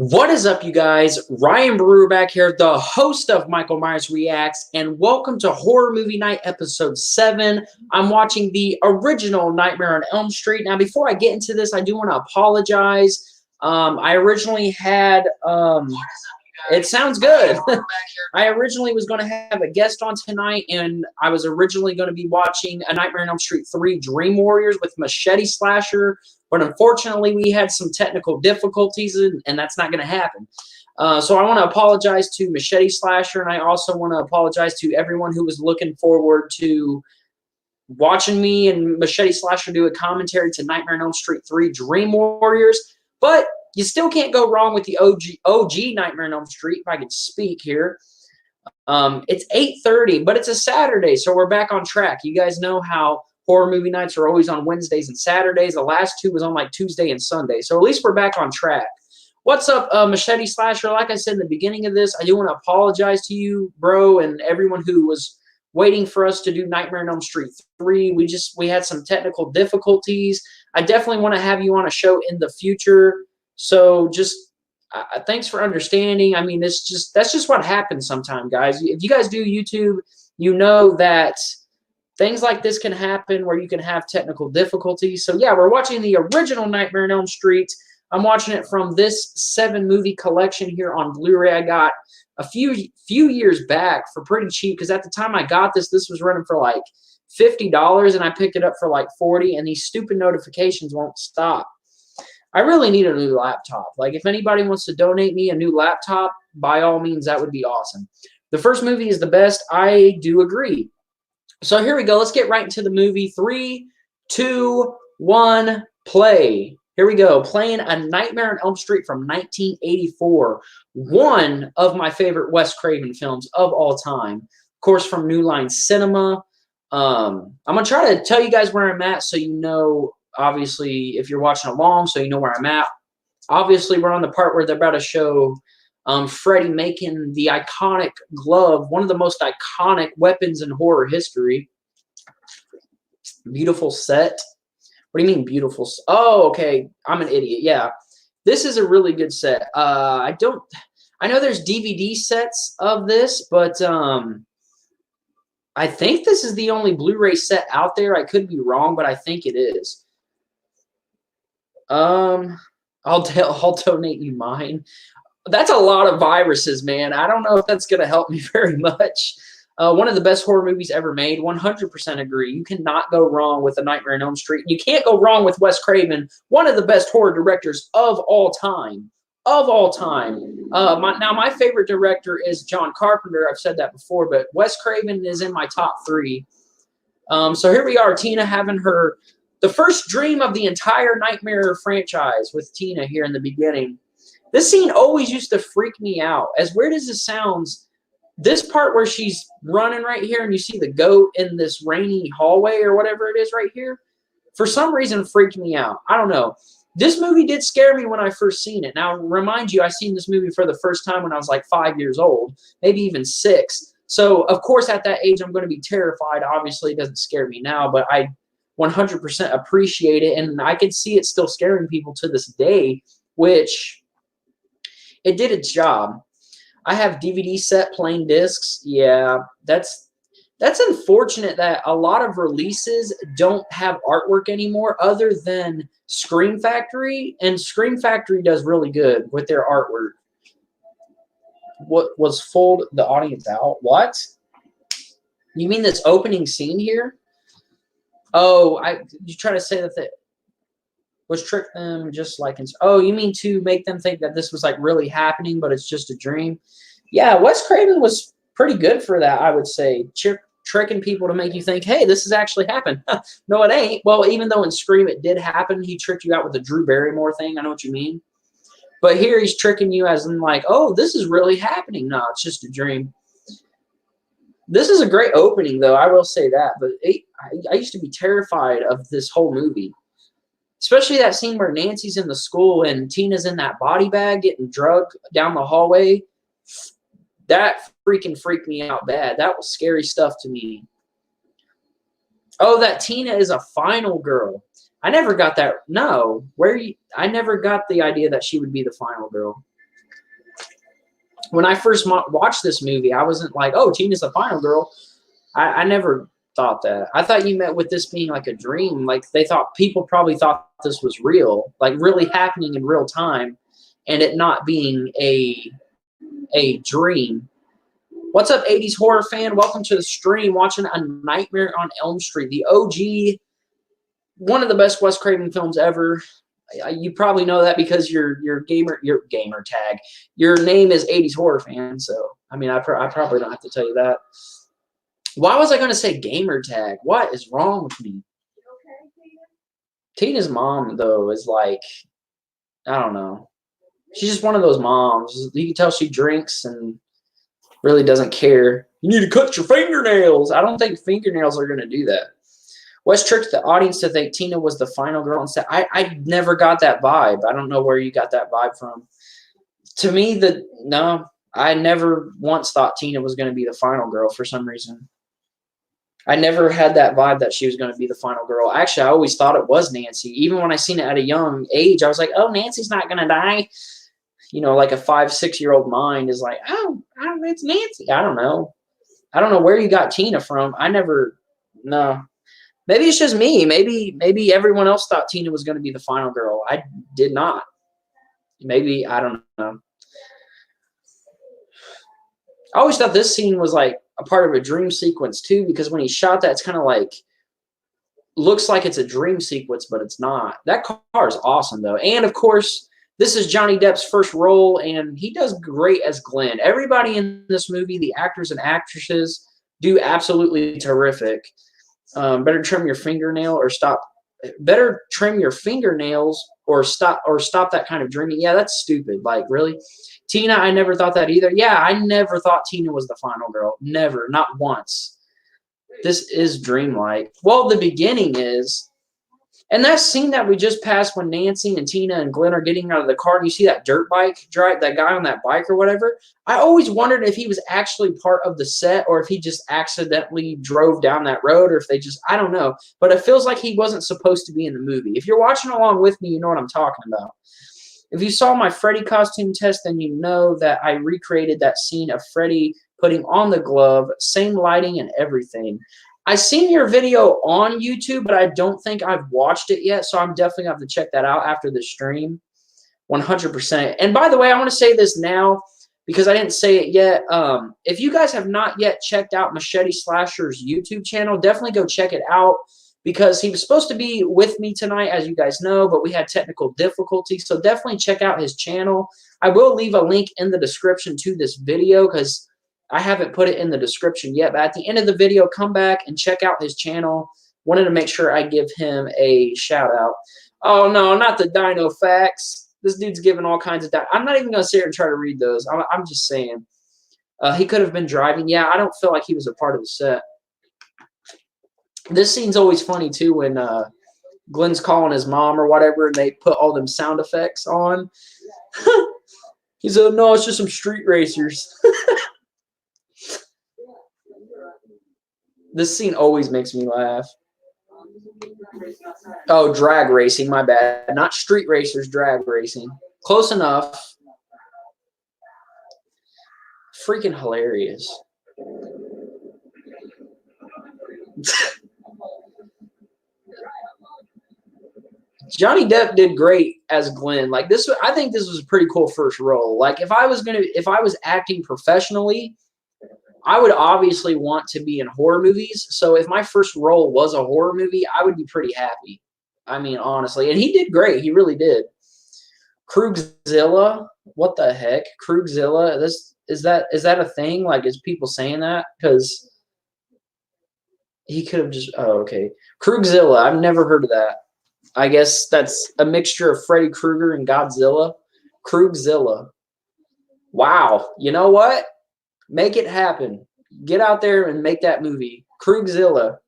What is up, you guys? Ryan Brewer back here, the host of Michael Myers Reacts, and welcome to Horror Movie Night Episode 7. I'm watching the original Nightmare on Elm Street. Now, before I get into this, I do want to apologize. I originally had, it sounds good. I originally was going to have a guest on tonight, and I was originally going to be watching A Nightmare on Elm Street 3 Dream Warriors with Machete Slasher. But unfortunately, we had some technical difficulties, and that's not going to happen. So I want to apologize to Machete Slasher, and I also want to apologize to everyone who was looking forward to watching me and Machete Slasher do a commentary to Nightmare on Elm Street 3 Dream Warriors. But you still can't go wrong with the OG Nightmare on Elm Street, if I could speak here. It's 8:30, but it's a Saturday, so we're back on track. You guys know how horror movie nights are always on Wednesdays and Saturdays. The last two was on like Tuesday and Sunday. So at least we're back on track. What's up, Machete Slasher? Like I said in the beginning of this, I do want to apologize to you, bro, and everyone who was waiting for us to do Nightmare on Elm Street 3. We had some technical difficulties. I definitely want to have you on a show in the future. So just thanks for understanding. I mean, that's just what happens sometimes, guys. If you guys do YouTube, you know that things like this can happen where you can have technical difficulties. So yeah, we're watching the original Nightmare on Elm Street. I'm watching it from this 7-movie collection here on Blu-ray. I got a few years back for pretty cheap because at the time I got this was running for like $50 and I picked it up for like $40, and these stupid notifications won't stop. I really need a new laptop. Like, if anybody wants to donate me a new laptop, by all means, that would be awesome. The first movie is the best. I do agree. So here we go. Let's get right into the movie. 3, 2, 1, play. Here we go. Playing A Nightmare on Elm Street from 1984. One of my favorite Wes Craven films of all time. Of course, from New Line Cinema. I'm going to try to tell you guys where I'm at so you know, obviously, if you're watching along, so you know where I'm at. Obviously, we're on the part where they're about to show Freddy making the iconic glove, one of the most iconic weapons in horror history. Beautiful set. What do you mean beautiful? Oh, okay. I'm an idiot. Yeah. This is a really good set. I know there's DVD sets of this, but I think this is the only Blu-ray set out there. I could be wrong, but I think it is. I'll donate you mine. That's a lot of viruses, man. I don't know if that's going to help me very much. One of the best horror movies ever made. 100% agree. You cannot go wrong with A Nightmare on Elm Street. You can't go wrong with Wes Craven, one of the best horror directors of all time. Of all time. My favorite director is John Carpenter. I've said that before, but Wes Craven is in my top 3. So here we are, Tina having the first dream of the entire Nightmare franchise with Tina here in the beginning. This scene always used to freak me out. As weird as it sounds, this part where she's running right here and you see the goat in this rainy hallway or whatever it is right here, for some reason freaked me out. I don't know. This movie did scare me when I first seen it. Now, remind you, I seen this movie for the first time when I was like 5 years old, maybe even 6. So, of course, at that age, I'm going to be terrified. Obviously, it doesn't scare me now, but I 100% appreciate it, and I can see it still scaring people to this day, which it did its job. I have DVD set plain discs. Yeah, that's unfortunate that a lot of releases don't have artwork anymore other than Scream Factory, and Scream Factory does really good with their artwork. What was fold the audience out? What? You mean this opening scene here? Oh, you try to say that was trick them just like oh, you mean to make them think that this was like really happening, but it's just a dream? Yeah, Wes Craven was pretty good for that, I would say. Tricking people to make you think, hey, this has actually happened. No, it ain't. Well, even though in Scream it did happen, he tricked you out with the Drew Barrymore thing. I know what you mean. But here he's tricking you as in like, oh, this is really happening. No, it's just a dream. This is a great opening, though. I will say that. But I used to be terrified of this whole movie. Especially that scene where Nancy's in the school and Tina's in that body bag getting drugged down the hallway. That freaking freaked me out bad. That was scary stuff to me. Oh, that Tina is a final girl. I never got that. No. I never got the idea that she would be the final girl. when I first watched this movie, I wasn't like, oh, Tina's the final girl. I never thought that. I thought you meant with this being like a dream. Like people probably thought this was real, like really happening in real time, and it not being a dream. What's up, 80s horror fan? Welcome to the stream. Watching A Nightmare on Elm Street, the OG, one of the best Wes Craven films ever. You probably know that because your gamer tag, your name is 80s horror fan. So I mean, I probably don't have to tell you that. Why was I going to say gamer tag? What is wrong with me? Tina's mom though is like, I don't know. She's just one of those moms. You can tell she drinks and really doesn't care. You need to cut your fingernails. I don't think fingernails are going to do that. Wes tricked the audience to think Tina was the final girl instead. I never got that vibe. I don't know where you got that vibe from. To me, no, I never once thought Tina was going to be the final girl for some reason. I never had that vibe that she was going to be the final girl. Actually, I always thought it was Nancy. Even when I seen it at a young age, I was like, oh, Nancy's not going to die. You know, like a 5-6-year-old mind is like, oh, it's Nancy. I don't know. I don't know where you got Tina from. No. Maybe it's just me. Maybe everyone else thought Tina was going to be the final girl. I did not. Maybe, I don't know. I always thought this scene was like a part of a dream sequence too, because when he shot that, it's kind of like, looks like it's a dream sequence, but it's not. That car is awesome though. And of course, this is Johnny Depp's first role, and he does great as Glenn. Everybody in this movie, the actors and actresses, do absolutely terrific. Better trim your fingernail or stop. Better trim your fingernails or stop that kind of dreaming. Yeah, that's stupid. Like, really? Tina, I never thought that either. Yeah, I never thought Tina was the final girl. Never. Not once. This is dreamlike. Well, the beginning is. And that scene that we just passed when Nancy and Tina and Glenn are getting out of the car and you see that dirt bike drive, that guy on that bike or whatever, I always wondered if he was actually part of the set or if he just accidentally drove down that road or if they just, I don't know. But it feels like he wasn't supposed to be in the movie. If you're watching along with me, you know what I'm talking about. If you saw my Freddy costume test, then you know that I recreated that scene of Freddy putting on the glove, same lighting and everything. I seen your video on YouTube, but I don't think I've watched it yet, so I'm definitely going to have to check that out after the stream, 100%. And by the way, I want to say this now because I didn't say it yet. If you guys have not yet checked out Machete Slasher's YouTube channel, definitely go check it out because he was supposed to be with me tonight, as you guys know, but we had technical difficulties, so definitely check out his channel. I will leave a link in the description to this video because I haven't put it in the description yet, but at the end of the video, come back and check out his channel. Wanted to make sure I give him a shout out. Oh, no, not the Dino Facts. This dude's giving all kinds of I'm not even going to sit here and try to read those. I'm just saying. He could have been driving. Yeah, I don't feel like he was a part of the set. This scene's always funny, too, when Glenn's calling his mom or whatever, and they put all them sound effects on. He said, no, it's just some street racers. This scene always makes me laugh. Oh, drag racing, my bad. Not street racers, drag racing. Close enough. Freaking hilarious. Johnny Depp did great as Glenn. Like this, I think this was a pretty cool first role. Like if I was acting professionally, I would obviously want to be in horror movies. So if my first role was a horror movie, I would be pretty happy. I mean, honestly. And he did great. He really did. Krugzilla? What the heck? Krugzilla? Is that a thing? Like, is people saying that? Because he could have just... Oh, okay. Krugzilla. I've never heard of that. I guess that's a mixture of Freddy Krueger and Godzilla. Krugzilla. Wow. You know what? Make it happen. Get out there and make that movie. Krugzilla.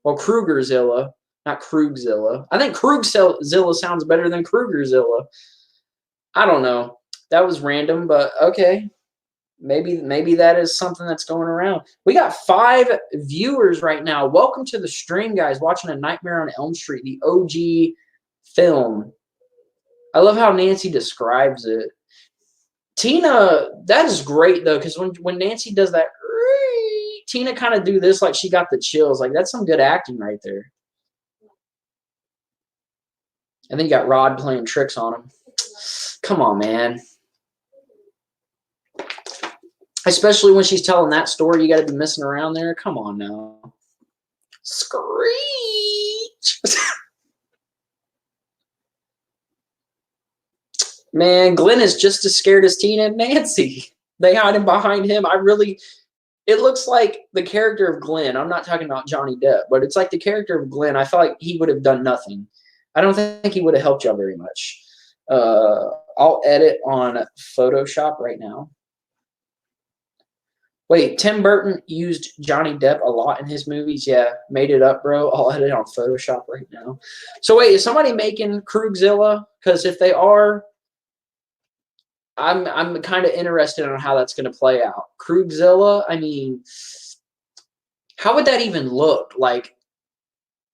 Well, Krugerzilla, not Krugzilla. I think Krugzilla sounds better than Krugerzilla. I don't know. That was random, but okay. Maybe that is something that's going around. We got 5 viewers right now. Welcome to the stream, guys. Watching A Nightmare on Elm Street, the OG film. I love how Nancy describes it. Tina, that is great though, because when Nancy does that, Tina kind of do this like she got the chills. Like that's some good acting right there. And then you got Rod playing tricks on him. Come on, man. Especially when she's telling that story, you got to be messing around there. Come on now. Screech. Man, Glenn is just as scared as Tina and Nancy. They hide him behind him. It looks like the character of Glenn. I'm not talking about Johnny Depp, but it's like the character of Glenn. I feel like he would have done nothing. I don't think he would have helped y'all very much. I'll edit on Photoshop right now. Wait, Tim Burton used Johnny Depp a lot in his movies. Yeah, made it up, bro. I'll edit on Photoshop right now. So wait, is somebody making Krugzilla? Because if they are, I'm kind of interested in how that's going to play out. Krugzilla, I mean, how would that even look? Like,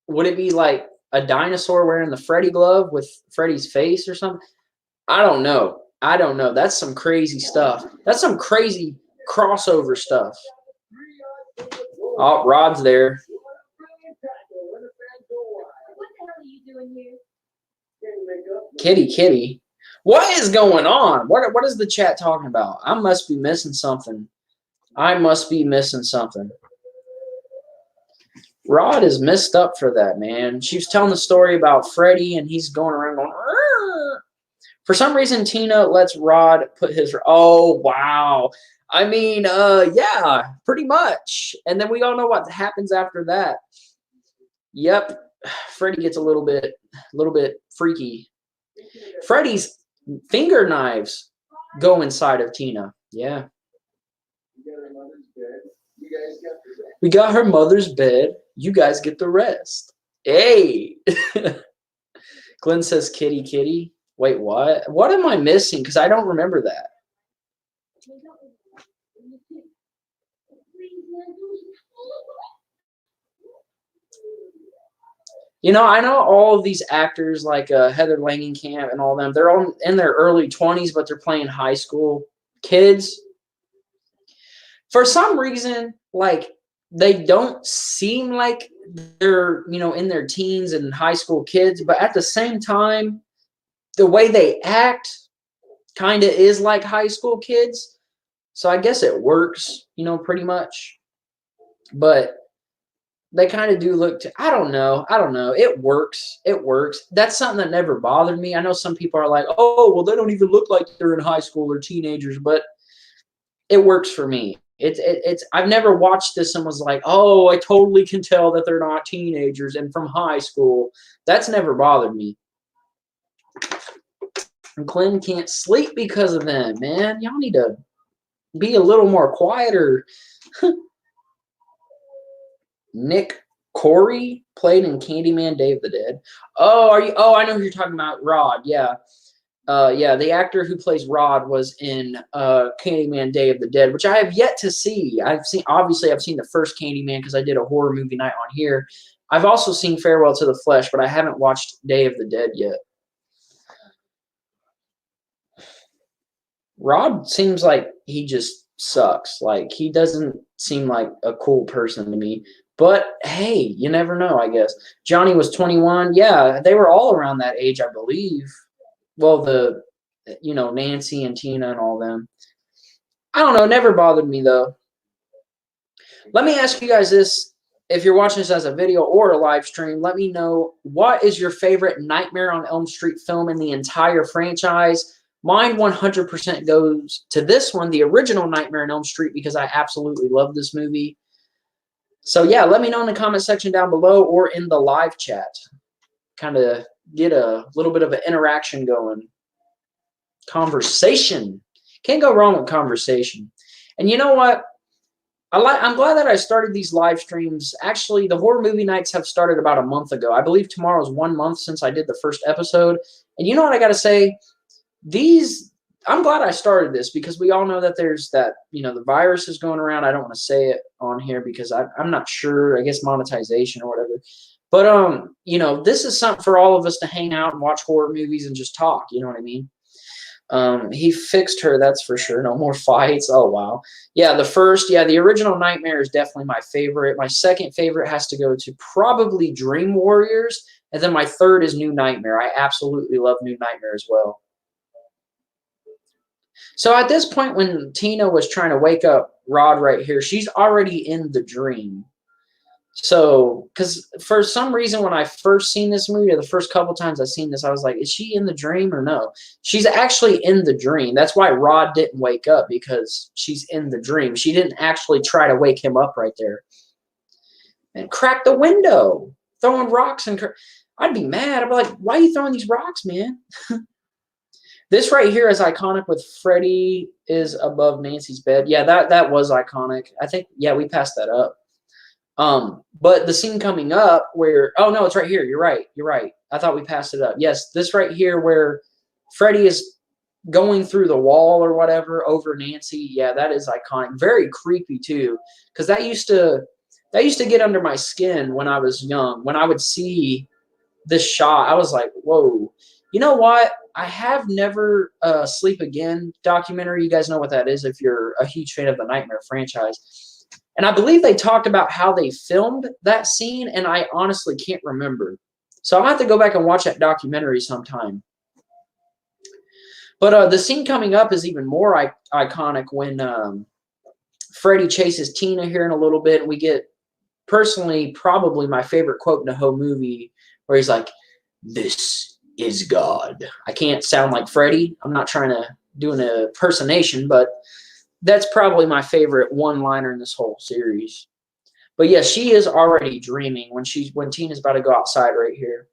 would it be like a dinosaur wearing the Freddy glove with Freddy's face or something? I don't know. I don't know. That's some crazy stuff. That's some crazy crossover stuff. Oh, Rod's there. Kitty. What is going on? What is the chat talking about? I must be missing something. I must be missing something. Rod is messed up for that, man. She was telling the story about Freddy, and he's going around going, "Arr!" For some reason, Tina lets Rod put his, oh, wow. I mean, yeah, pretty much. And then we all know what happens after that. Yep, Freddy gets a little bit freaky. Freddy's finger knives go inside of Tina. Yeah. We got her mother's bed. You guys get the rest. Hey. Glenn says kitty. Wait, what? What am I missing? Because I don't remember that. You know, I know all of these actors like Heather Langenkamp and all them. They're all in their early 20s, but they're playing high school kids. For some reason, like they don't seem like they're, in their teens and high school kids, but at the same time, the way they act kind of is like high school kids. So I guess it works, pretty much. But they kind of do look I don't know. It works. That's something that never bothered me. I know some people are like, oh, well, they don't even look like they're in high school or teenagers, but it works for me. It's I've never watched this and was like, oh, I totally can tell that they're not teenagers and from high school. That's never bothered me. And Glenn can't sleep because of them, man. Y'all need to be a little more quieter. Nick Corey played in Candyman Day of the Dead. Oh, I know who you're talking about. Rod, yeah. Yeah, the actor who plays Rod was in Candyman Day of the Dead, which I have yet to see. I've seen the first Candyman because I did a horror movie night on here. I've also seen Farewell to the Flesh, but I haven't watched Day of the Dead yet. Rod seems like he just sucks. Like he doesn't seem like a cool person to me. But hey, you never know, I guess. Johnny was 21. Yeah, they were all around that age, I believe. Well, Nancy and Tina and all them. I don't know. It never bothered me, though. Let me ask you guys this. If you're watching this as a video or a live stream, let me know, what is your favorite Nightmare on Elm Street film in the entire franchise? Mine 100% goes to this one, the original Nightmare on Elm Street, because I absolutely love this movie. So, yeah, let me know in the comment section down below or in the live chat. Kind of get a little bit of an interaction going. Conversation. Can't go wrong with conversation. And you know what? I'm glad that I started these live streams. Actually, the horror movie nights have started about a month ago. I believe tomorrow is 1 month since I did the first episode. And you know what I got to say? I'm glad I started this because we all know that there's that, the virus is going around. I don't want to say it on here because I'm not sure. I guess monetization or whatever. But, this is something for all of us to hang out and watch horror movies and just talk. You know what I mean? He fixed her, that's for sure. No more fights. Oh, wow. Yeah, the original Nightmare is definitely my favorite. My second favorite has to go to probably Dream Warriors. And then my third is New Nightmare. I absolutely love New Nightmare as well. So at this point, when Tina was trying to wake up Rod right here, she's already in the dream. So, because for some reason, when I first seen this movie, or the first couple times I seen this, I was like, is she in the dream or no? She's actually in the dream. That's why Rod didn't wake up, because she's in the dream. She didn't actually try to wake him up right there. And crack the window, throwing rocks. I'd be mad. I'd be like, why are you throwing these rocks, man? This right here is iconic with Freddy is above Nancy's bed. Yeah, that was iconic. I think, yeah, we passed that up. But the scene coming up where, oh no, it's right here. You're right. You're right. I thought we passed it up. Yes, this right here where Freddy is going through the wall or whatever over Nancy. Yeah, that is iconic. Very creepy too, because that used to get under my skin when I was young. When I would see this shot, I was like, whoa. You know what? I have never Sleep Again documentary. You guys know what that is if you're a huge fan of the Nightmare franchise. And I believe they talked about how they filmed that scene, and I honestly can't remember. So I'll have to go back and watch that documentary sometime. But the scene coming up is even more iconic when Freddy chases Tina here in a little bit, and we get, personally, probably my favorite quote in the whole movie, where he's like, "This is God." I can't sound like Freddy. I'm not trying to do an impersonation, but that's probably my favorite one-liner in this whole series. But yeah, she is already dreaming when Tina's about to go outside right here.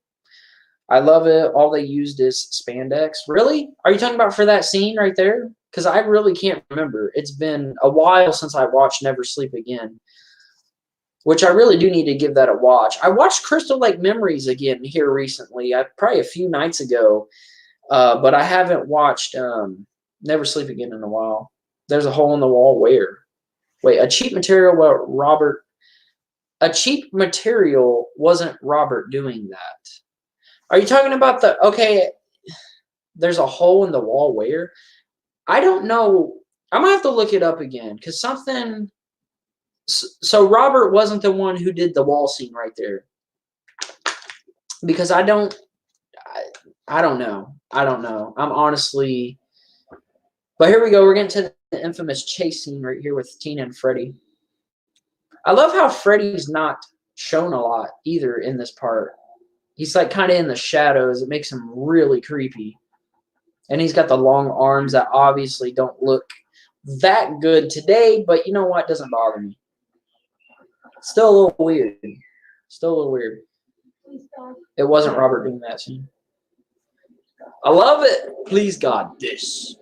I love it. All they used is spandex. Really? Are you talking about for that scene right there? Because I really can't remember. It's been a while since I watched Never Sleep Again, which I really do need to give that a watch. I watched Crystal Lake Memories again here recently, probably a few nights ago, but I haven't watched Never Sleep Again in a while. There's a hole in the wall where? Wait, a cheap material wasn't Robert doing that. Are you talking about okay, there's a hole in the wall where? I don't know. I'm going to have to look it up again because something. So Robert wasn't the one who did the wall scene right there. Because I don't know. I'm honestly. But here we go. We're getting to the infamous chase scene right here with Tina and Freddy. I love how Freddy's not shown a lot either in this part. He's like kind of in the shadows. It makes him really creepy. And he's got the long arms that obviously don't look that good today, but you know what? It doesn't bother me. Still a little weird. It wasn't Robert doing that scene. I love it. Please, God, this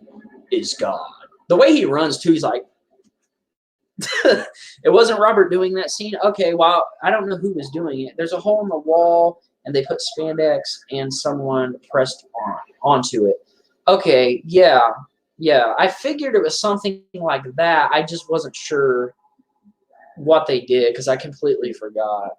is God. The way he runs, too, he's like, it wasn't Robert doing that scene. Okay, well, I don't know who was doing it. There's a hole in the wall, and they put spandex, and someone pressed onto it. Okay, yeah. I figured it was something like that. I just wasn't sure what they did because I completely forgot.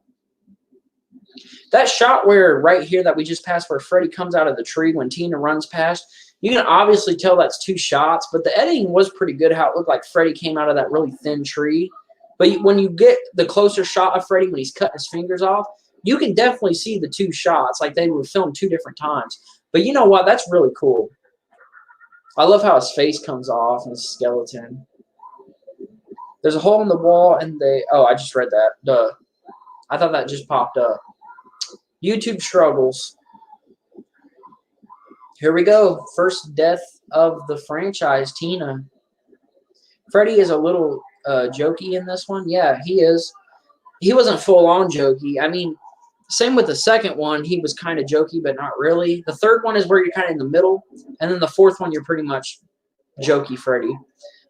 That shot where right here that we just passed where Freddy comes out of the tree when Tina runs past, you can obviously tell that's two shots, but the editing was pretty good how it looked like Freddy came out of that really thin tree. But when you get the closer shot of Freddy when he's cutting his fingers off, you can definitely see the two shots, like they were filmed two different times. But you know what? That's really cool. I love how his face comes off and his skeleton. There's a hole in the wall, and I just read that. Duh. I thought that just popped up. YouTube struggles. Here we go. First death of the franchise, Tina. Freddy is a little jokey in this one. Yeah, he is. He wasn't full-on jokey. I mean, same with the second one. He was kind of jokey, but not really. The third one is where you're kind of in the middle. And then the fourth one, you're pretty much jokey Freddy.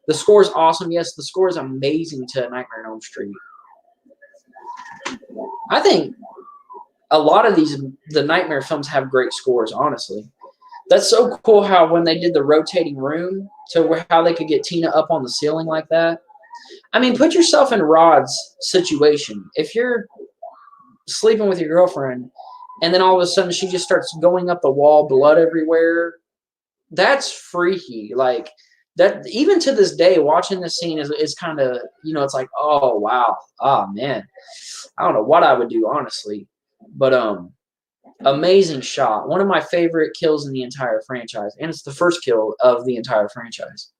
The score is awesome. Yes, the score is amazing to Nightmare on Elm Street. I think a lot of the Nightmare films have great scores, honestly. That's so cool how when they did the rotating room to how they could get Tina up on the ceiling like that. I mean, put yourself in Rod's situation. If you're sleeping with your girlfriend and then all of a sudden she just starts going up the wall, blood everywhere, That's freaky. Like that, even to this day, watching this scene is kind of, it's like, oh wow, oh man, I don't know what I would do honestly, but amazing shot. One of my favorite kills in the entire franchise, and it's the first kill of the entire franchise.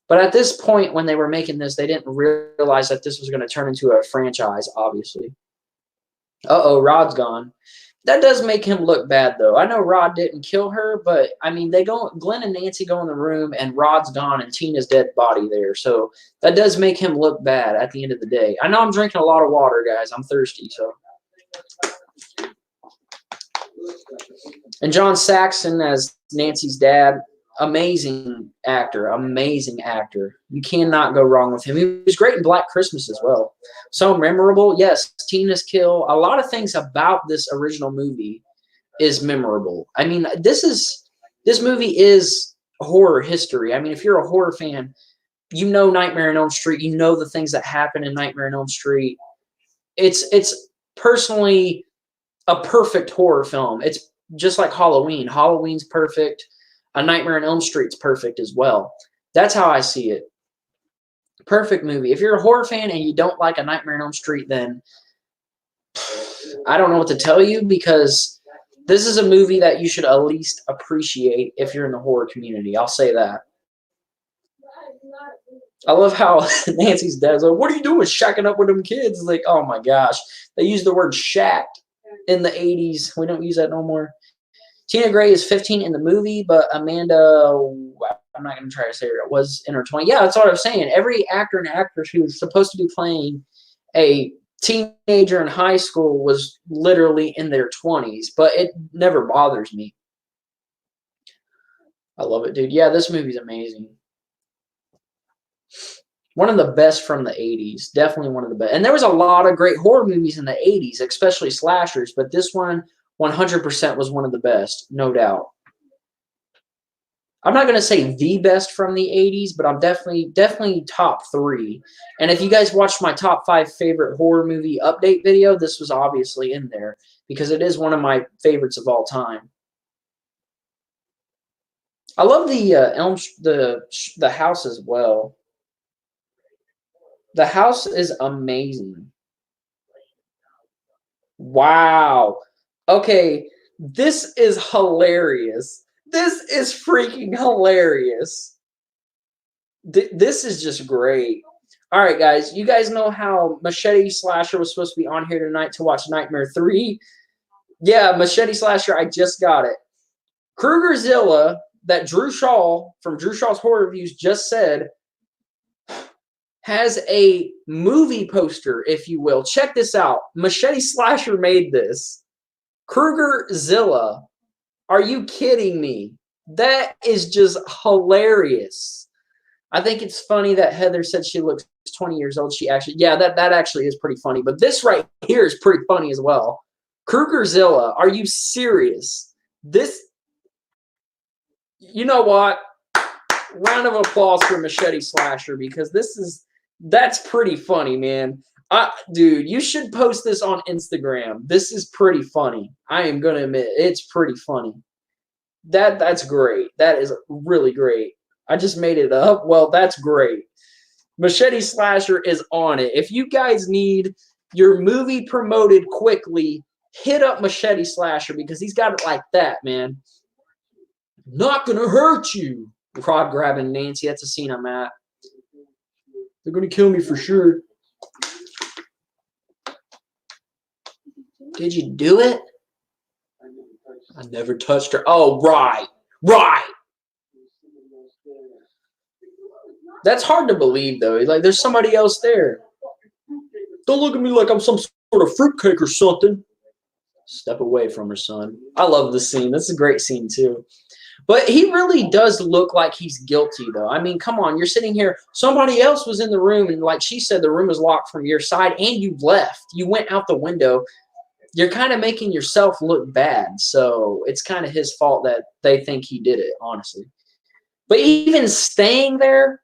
But at this point, when they were making this, they didn't realize that this was going to turn into a franchise, obviously. Uh-oh, Rod's gone. That does make him look bad, though. I know Rod didn't kill her, but, I mean, Glenn and Nancy go in the room, and Rod's gone, and Tina's dead body there. So that does make him look bad at the end of the day. I know I'm drinking a lot of water, guys. I'm thirsty, so. And John Saxon as Nancy's dad, amazing actor, amazing actor. You cannot go wrong with him. He was great in Black Christmas as well. So memorable. Yes, Tina's kill. A lot of things about this original movie is memorable. I mean, this movie is horror history. I mean, if you're a horror fan, you know Nightmare on Elm Street. You know the things that happen in Nightmare on Elm Street. It's personally a perfect horror film. It's just like Halloween. Halloween's perfect. A Nightmare on Elm Street's perfect as well. That's how I see it. Perfect movie. If you're a horror fan and you don't like A Nightmare on Elm Street, then I don't know what to tell you, because this is a movie that you should at least appreciate if you're in the horror community. I'll say that. I love how Nancy's dad's like, "What are you doing shacking up with them kids?" Like, oh my gosh. They use the word shacked in the 80s. We don't use that no more. Tina Gray is 15 in the movie, but Amanda, I'm not going to try to say it, was in her 20s. Yeah, that's what I was saying. Every actor and actress who was supposed to be playing a teenager in high school was literally in their 20s, but it never bothers me. I love it, dude. Yeah, this movie's amazing. One of the best from the 80s. Definitely one of the best. And there was a lot of great horror movies in the 80s, especially slashers, but this one 100% was one of the best, no doubt. I'm not going to say the best from the 80s, but I'm definitely top 3. And if you guys watched my top 5 favorite horror movie update video, this was obviously in there because it is one of my favorites of all time. I love the house as well. The house is amazing. Wow. Okay, this is hilarious. This is freaking hilarious. This is just great. All right, guys. You guys know how Machete Slasher was supposed to be on here tonight to watch Nightmare 3? Yeah, Machete Slasher, I just got it. Krugerzilla, that Drew Shaw from Drew Shaw's Horror Reviews just said, has a movie poster, if you will. Check this out. Machete Slasher made this. Krugerzilla. Are you kidding me? That is just hilarious. I think it's funny that Heather said she looks 20 years old. She actually, yeah, that actually is pretty funny. But this right here is pretty funny as well. Krugerzilla, are you serious? This, you know what? Round of applause for Machete Slasher, because that's pretty funny, man. Dude, you should post this on Instagram. This is pretty funny. I am gonna admit, it's pretty funny. That's great. That is really great. I just made it up. Well, that's great. Machete Slasher is on it. If you guys need your movie promoted quickly, hit up Machete Slasher, because he's got it like that, man. Not gonna hurt you. Rod grabbing Nancy. That's a scene I'm at. They're gonna kill me for sure. Did you do it? I never touched her. Oh, right. Right. That's hard to believe, though. Like, there's somebody else there. Don't look at me like I'm some sort of fruitcake or something. Step away from her, son. I love this scene. That's a great scene, too. But he really does look like he's guilty, though. I mean, come on. You're sitting here. Somebody else was in the room, and like she said, the room was locked from your side, and you left. You went out the window. You're kind of making yourself look bad. So it's kind of his fault that they think he did it, honestly. But even staying there,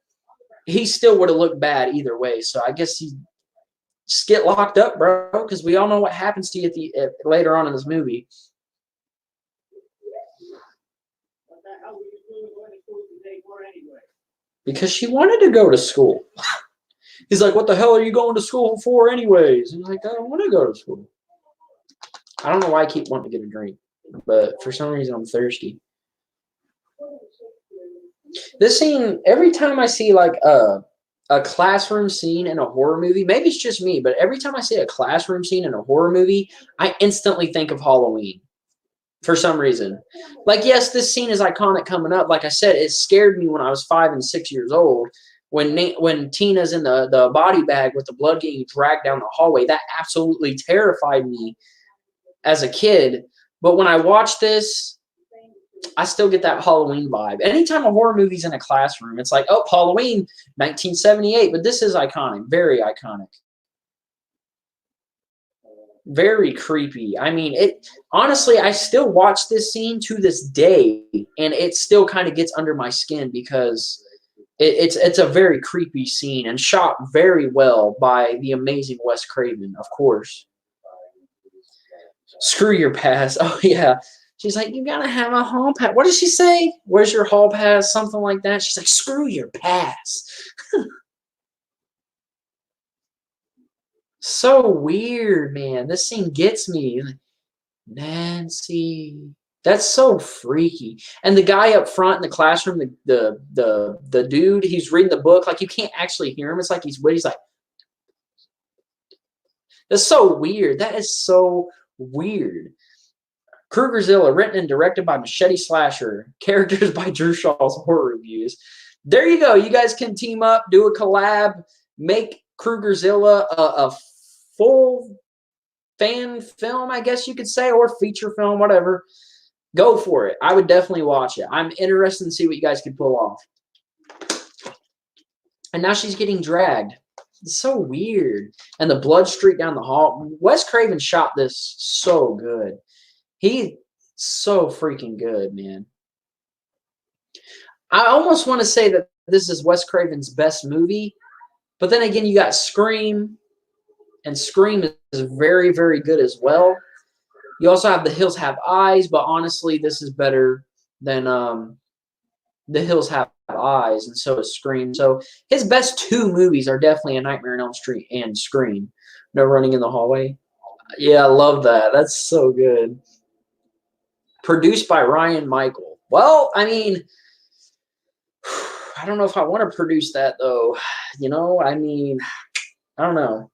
he still would have looked bad either way. So I guess he just get locked up, bro, because we all know what happens to you later on in this movie. Because she wanted to go to school. He's like, what the hell are you going to school for anyways? He's like, I don't want to go to school. I don't know why I keep wanting to get a drink, but for some reason I'm thirsty. This scene, every time I see like a classroom scene in a horror movie, maybe it's just me, but every time I see a classroom scene in a horror movie, I instantly think of Halloween for some reason. Like, yes, this scene is iconic coming up. Like I said, it scared me when I was 5 and 6 years old. When Tina's in the body bag with the blood getting dragged down the hallway, that absolutely terrified me as a kid. But when I watch this, I still get that Halloween vibe. Anytime a horror movie's in a classroom, it's like, oh, Halloween, 1978. But this is iconic, very iconic. Very creepy. I mean, it honestly, I still watch this scene to this day, and it still kind of gets under my skin because it's a very creepy scene and shot very well by the amazing Wes Craven, of course. Screw your pass. Oh yeah. She's like, you gotta have a hall pass. What does she say? Where's your hall pass? Something like that. She's like, screw your pass. So weird, man. This scene gets me. Like, Nancy. That's so freaky. And the guy up front in the classroom, the dude, he's reading the book. Like you can't actually hear him. It's like he's like, that's so weird. That is so weird. Krugerzilla, written and directed by Machete Slasher. Characters by Drew Shaw's Horror Reviews. There you go. You guys can team up, do a collab, make Krugerzilla a full fan film, I guess you could say, or feature film, whatever. Go for it. I would definitely watch it. I'm interested to see what you guys can pull off. And now she's getting dragged. It's so weird. And the blood streak down the hall. Wes Craven shot this so good. He's so freaking good, man. I almost want to say that this is Wes Craven's best movie. But then again, you got Scream. And Scream is very, very good as well. You also have The Hills Have Eyes, but honestly, this is better than The Hills Have Eyes, and so is Scream. So his best two movies are definitely A Nightmare on Elm Street and Scream. No Running in the Hallway. Yeah, I love that. That's so good. Produced by Ryan Michael. Well, I mean, I don't know if I want to produce that though. You know, I mean, I don't know.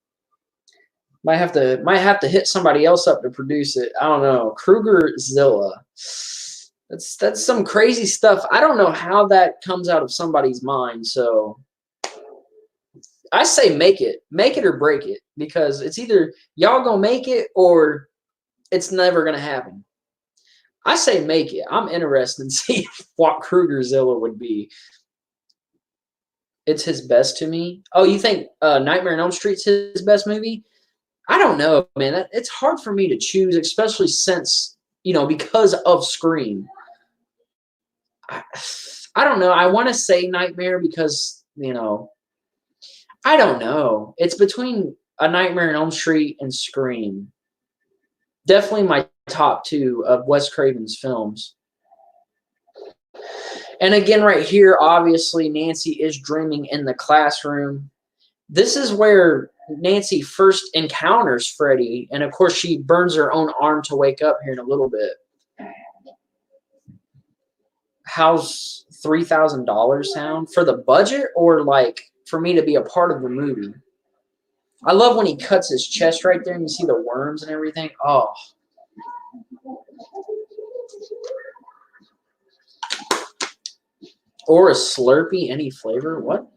Might have to hit somebody else up to produce it. I don't know. Krugerzilla. That's some crazy stuff. I don't know how that comes out of somebody's mind. So I say make it or break it, because it's either y'all gonna make it or it's never gonna happen. I say make it. I'm interested in seeing what Krugerzilla would be. It's his best to me. Oh, you think Nightmare on Elm Street's his best movie? I don't know, man. It's hard for me to choose, especially since, because of Scream. I don't know. I want to say Nightmare because, I don't know. It's between A Nightmare on Elm Street and Scream. Definitely my top two of Wes Craven's films. And again, right here, obviously, Nancy is dreaming in the classroom. This is where Nancy first encounters Freddy, and of course she burns her own arm to wake up here in a little bit. How's $3,000 sound? For the budget, or like for me to be a part of the movie? I love when he cuts his chest right there and you see the worms and everything. Oh. Or a Slurpee, any flavor? What?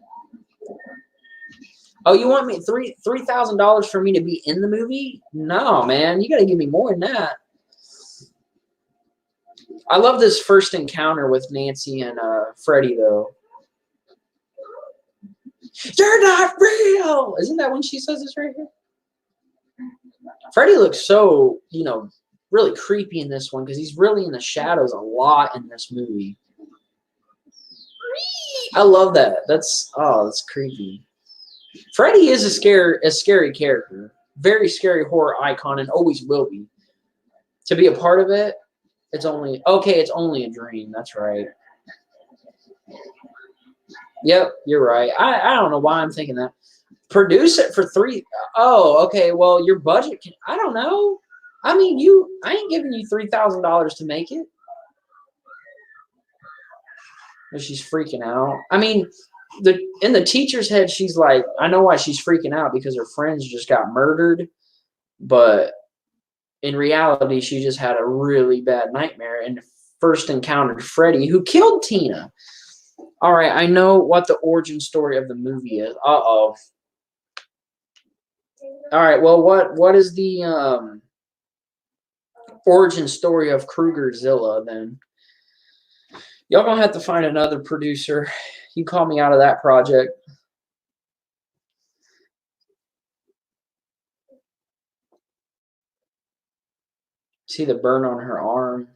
Oh, you want me $3,000 for me to be in the movie? No, man, you gotta give me more than that. I love this first encounter with Nancy and Freddy, though. You're not real! Isn't that when she says this right here? Freddy looks so, really creepy in this one because he's really in the shadows a lot in this movie. I love that. That's creepy. Freddy is a scary character. Very scary horror icon and always will be. To be a part of it, it's only a dream. That's right. Yep, you're right. I don't know why I'm thinking that. Produce it for three. Oh, okay. Well, your budget can. I don't know. I mean, I ain't giving you $3,000 to make it. But she's freaking out. I mean, in the teacher's head, she's like, I know why she's freaking out because her friends just got murdered. But in reality, she just had a really bad nightmare and first encountered Freddy, who killed Tina. All right, I know what the origin story of the movie is. Uh-oh. All right, well, what is the origin story of Krugerzilla then? Y'all gonna have to find another producer. You call me out of that project. See the burn on her arm.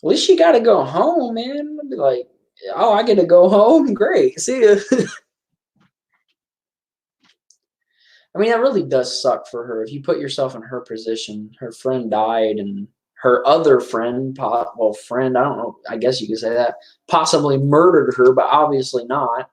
At least she got to go home, man. I'd be like, oh, I get to go home. Great. See ya. I mean, that really does suck for her. If you put yourself in her position, her friend died and her other friend, well, friend, I don't know, I guess you could say that, possibly murdered her, but obviously not.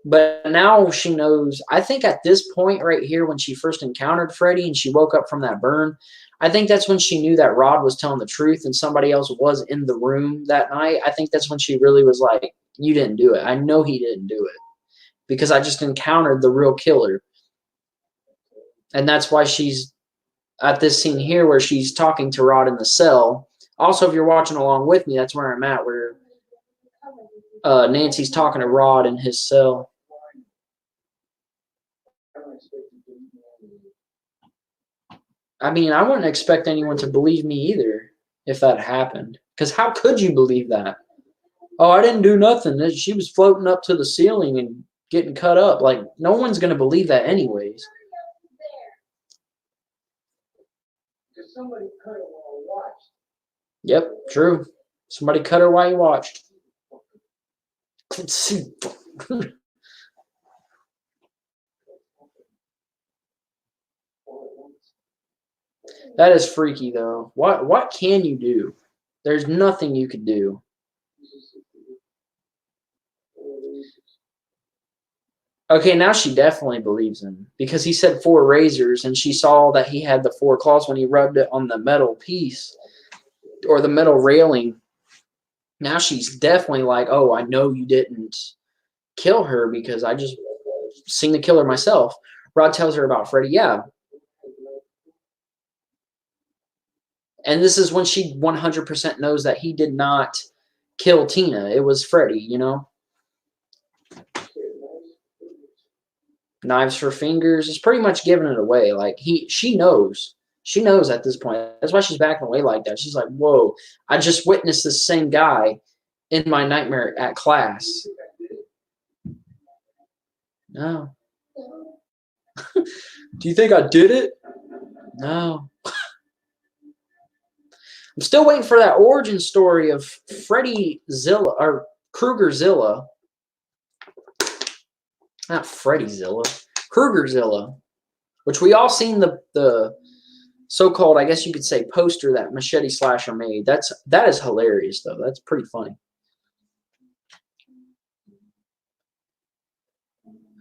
But now she knows. I think at this point right here, when she first encountered Freddy and she woke up from that burn, I think that's when she knew that Rod was telling the truth and somebody else was in the room that night. I think that's when she really was like, you didn't do it. I know he didn't do it because I just encountered the real killer. And that's why she's at this scene here where she's talking to Rod in the cell. Also, if you're watching along with me, that's where I'm at, where Nancy's talking to Rod in his cell. I mean, I wouldn't expect anyone to believe me either if that happened. Because how could you believe that? Oh, I didn't do nothing. She was floating up to the ceiling and getting cut up. Like, no one's going to believe that anyways. Yep, true. Somebody cut her while you watched. That is freaky, though. What can you do? There's nothing you could do. Okay, now she definitely believes him because he said 4 razors and she saw that he had the 4 claws when he rubbed it on the metal piece or the metal railing. Now she's definitely like, oh, I know you didn't kill her because I just seen the killer myself. Rod tells her about Freddy. Yeah. And this is when she 100% knows that he did not kill Tina. It was Freddy, you know? Knives for fingers. It's pretty much giving it away. Like, she knows. She knows at this point. That's why she's backing away like that. She's like, whoa, I just witnessed this same guy in my nightmare at class. No. Do you think I did it? No. I'm still waiting for that origin story of Freddy Zilla or Krugerzilla. Not Freddy Zilla. Krugerzilla. Which we all seen the so-called, I guess you could say, poster that Machete Slasher made. That is hilarious though. That's pretty funny.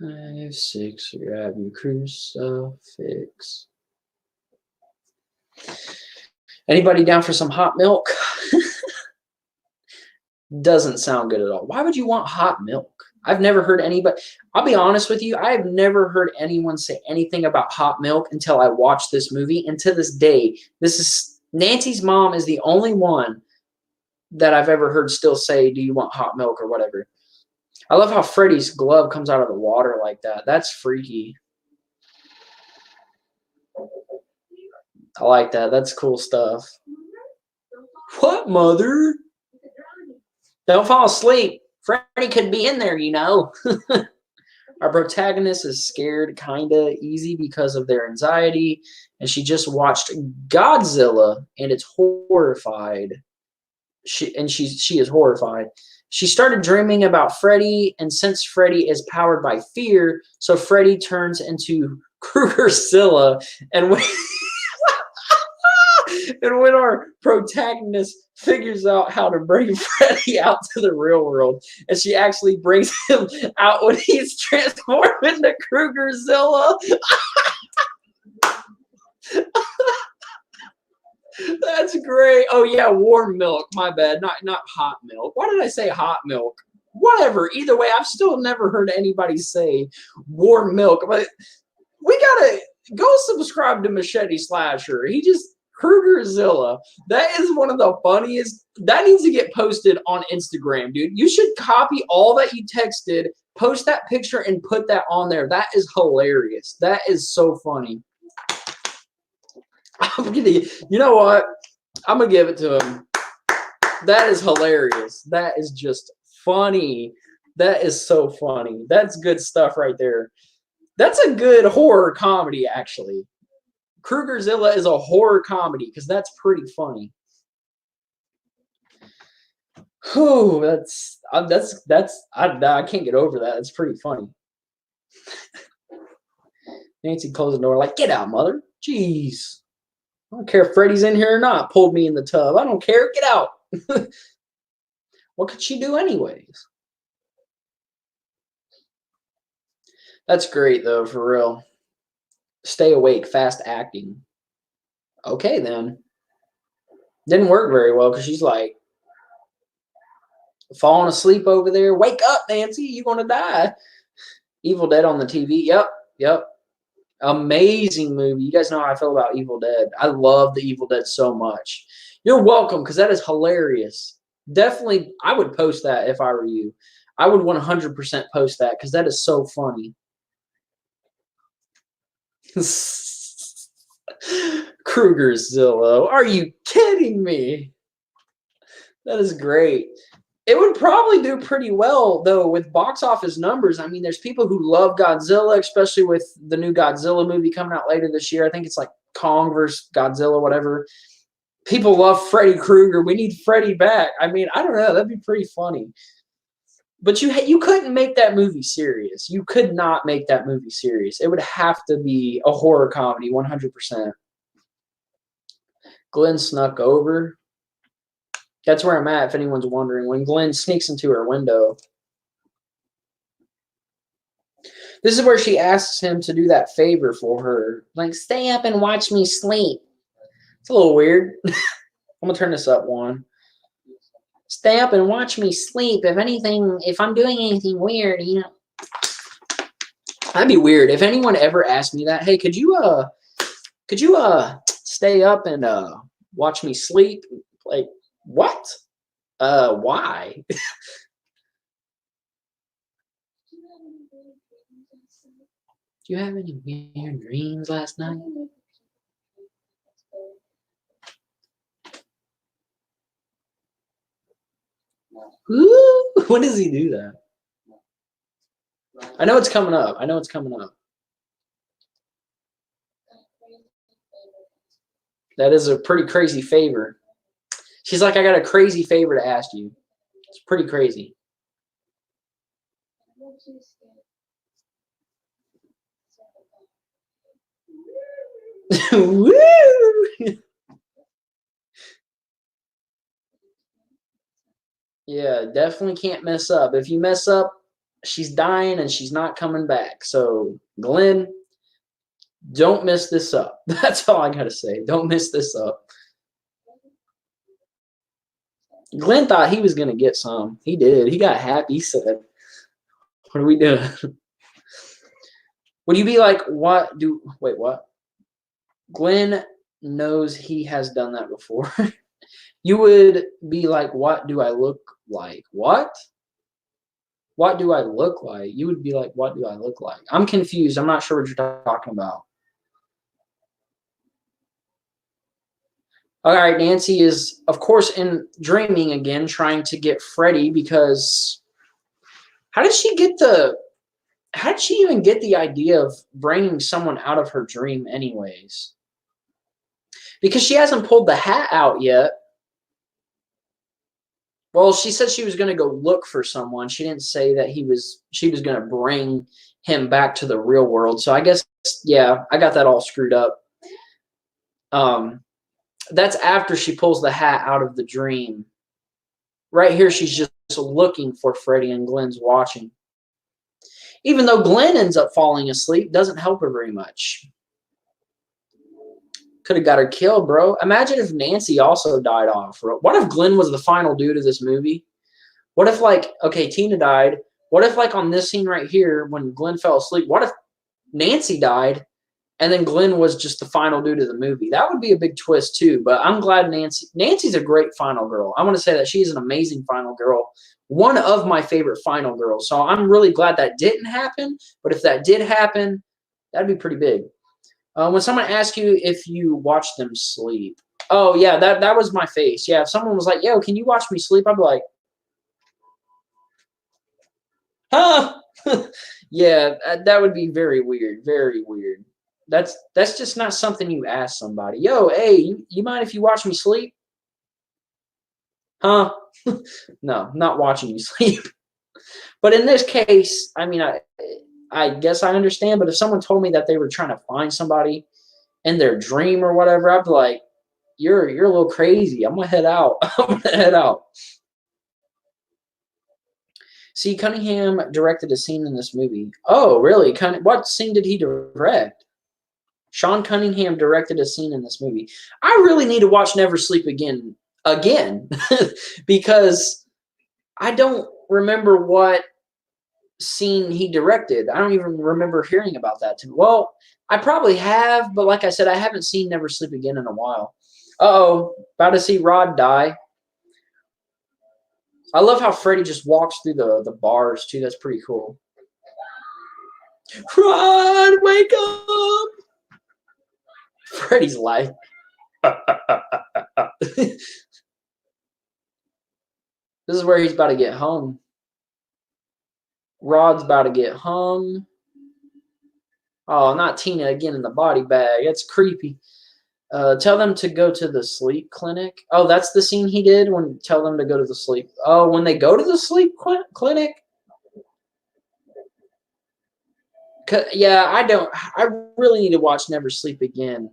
5, 6, grab your crucifix. Anybody down for some hot milk? Doesn't sound good at all. Why would you want hot milk? I've never heard anybody. I'll be honest with you. I have never heard anyone say anything about hot milk until I watched this movie. And to this day, Nancy's mom is the only one that I've ever heard still say, do you want hot milk or whatever. I love how Freddy's glove comes out of the water like that. That's freaky. I like that. That's cool stuff. What, mother? Don't fall asleep. Freddy could be in there, you know. Our protagonist is scared kinda easy because of their anxiety, and she just watched Godzilla and it's horrified. She is horrified. She started dreaming about Freddy, and since Freddy is powered by fear, so Freddy turns into Krugerzilla and And when our protagonist figures out how to bring Freddy out to the real world, and she actually brings him out when he's transformed into Krugerzilla. That's great. Oh yeah, warm milk. My bad. Not hot milk. Why did I say hot milk? Whatever. Either way, I've still never heard anybody say warm milk. But we gotta go subscribe to Machete Slasher. He just Krugerzilla. That is one of the funniest. That needs to get posted on Instagram, dude. You should copy all that you texted, post that picture, and put that on there. That is hilarious. That is so funny. You know what? I'm gonna give it to him. That is hilarious. That is just funny. That is so funny. That's good stuff right there. That's a good horror comedy, actually. Krugerzilla is a horror comedy because that's pretty funny. Oh, I can't get over that. It's pretty funny. Nancy closed the door like, get out, mother. Jeez. I don't care if Freddy's in here or not. Pulled me in the tub. I don't care. Get out. What could she do anyways? That's great, though, for real. Stay awake, fast acting. Okay, then. Didn't work very well because she's like falling asleep over there. Wake up, Nancy. You're going to die. Evil Dead on the TV. Yep. Amazing movie. You guys know how I feel about Evil Dead. I love the Evil Dead so much. You're welcome because that is hilarious. Definitely, I would post that if I were you. I would 100% post that because that is so funny. Krugerzilla. Are you kidding me? That is great. It would probably do pretty well, though, with box office numbers. I mean, there's people who love Godzilla, especially with the new Godzilla movie coming out later this year. I think it's like Kong versus Godzilla, whatever. People love Freddy Krueger. We need Freddy back. I mean, I don't know. That'd be pretty funny. But you couldn't make that movie serious. You could not make that movie serious. It would have to be a horror comedy, 100%. Glenn snuck over. That's where I'm at, if anyone's wondering. When Glenn sneaks into her window. This is where she asks him to do that favor for her. Like, stay up and watch me sleep. It's a little weird. I'm going to turn this up one. Stay up and watch me sleep. If I'm doing anything weird, That'd be weird. If anyone ever asked me that, hey, could you stay up and watch me sleep? Like, what? Why? Do you have any weird dreams last night? Ooh, when does he do that? I know it's coming up. That is a pretty crazy favor. She's like, I got a crazy favor to ask you. It's pretty crazy. Woo! Yeah, definitely can't mess up. If you mess up, she's dying and she's not coming back. So, Glenn, don't mess this up. That's all I got to say. Don't mess this up. Glenn thought he was going to get some. He did. He got happy. He said, what are we doing? Would you be like, what? Glenn knows he has done that before. You would be like, what do I look like? What? What do I look like? You would be like, what do I look like? I'm confused. I'm not sure what you're talking about. All right, Nancy is, of course, in dreaming again, trying to get Freddy because how did she even get the idea of bringing someone out of her dream anyways? Because she hasn't pulled the hat out yet. Well, she said she was going to go look for someone. She didn't say that she was going to bring him back to the real world. So I guess, yeah, I got that all screwed up. That's after she pulls the hat out of the dream. Right here, she's just looking for Freddy and Glenn's watching. Even though Glenn ends up falling asleep, doesn't help her very much. Could have got her killed, bro. Imagine if Nancy also died off. What if Glenn was the final dude of this movie? What if, like, okay, Tina died. What if, like, on this scene right here, when Glenn fell asleep, what if Nancy died and then Glenn was just the final dude of the movie? That would be a big twist, too. But I'm glad Nancy's a great final girl. I want to say that she's an amazing final girl. One of my favorite final girls. So I'm really glad that didn't happen. But if that did happen, that'd be pretty big. When someone asks you if you watch them sleep. Oh, yeah, that was my face. Yeah, if someone was like, yo, can you watch me sleep? I'd be like, huh? Yeah, that would be very weird. Very weird. That's just not something you ask somebody. Yo, hey, you mind if you watch me sleep? Huh? No, not watching you sleep. But in this case, I mean, I guess I understand. But if someone told me that they were trying to find somebody in their dream or whatever, I'd be like, you're a little crazy. I'm gonna head out. I'm gonna head out. See, Cunningham directed a scene in this movie. Oh, really? What scene did he direct? Sean Cunningham directed a scene in this movie. I really need to watch Never Sleep again, because I don't remember what scene he directed. I don't even remember hearing about that. Well, I probably have, but like I said, I haven't seen Never Sleep Again in a while. Uh-oh, about to see Rod die. I love how Freddy just walks through the bars, too. That's pretty cool. Rod, wake up! Freddy's like, this is where he's about to get hung. Rod's about to get hung. Oh, not Tina again in the body bag. That's creepy. Tell them to go to the sleep clinic. Oh, that's the scene he did when tell them to go to the sleep. Oh, when they go to the sleep clinic? Yeah, I really need to watch Never Sleep Again.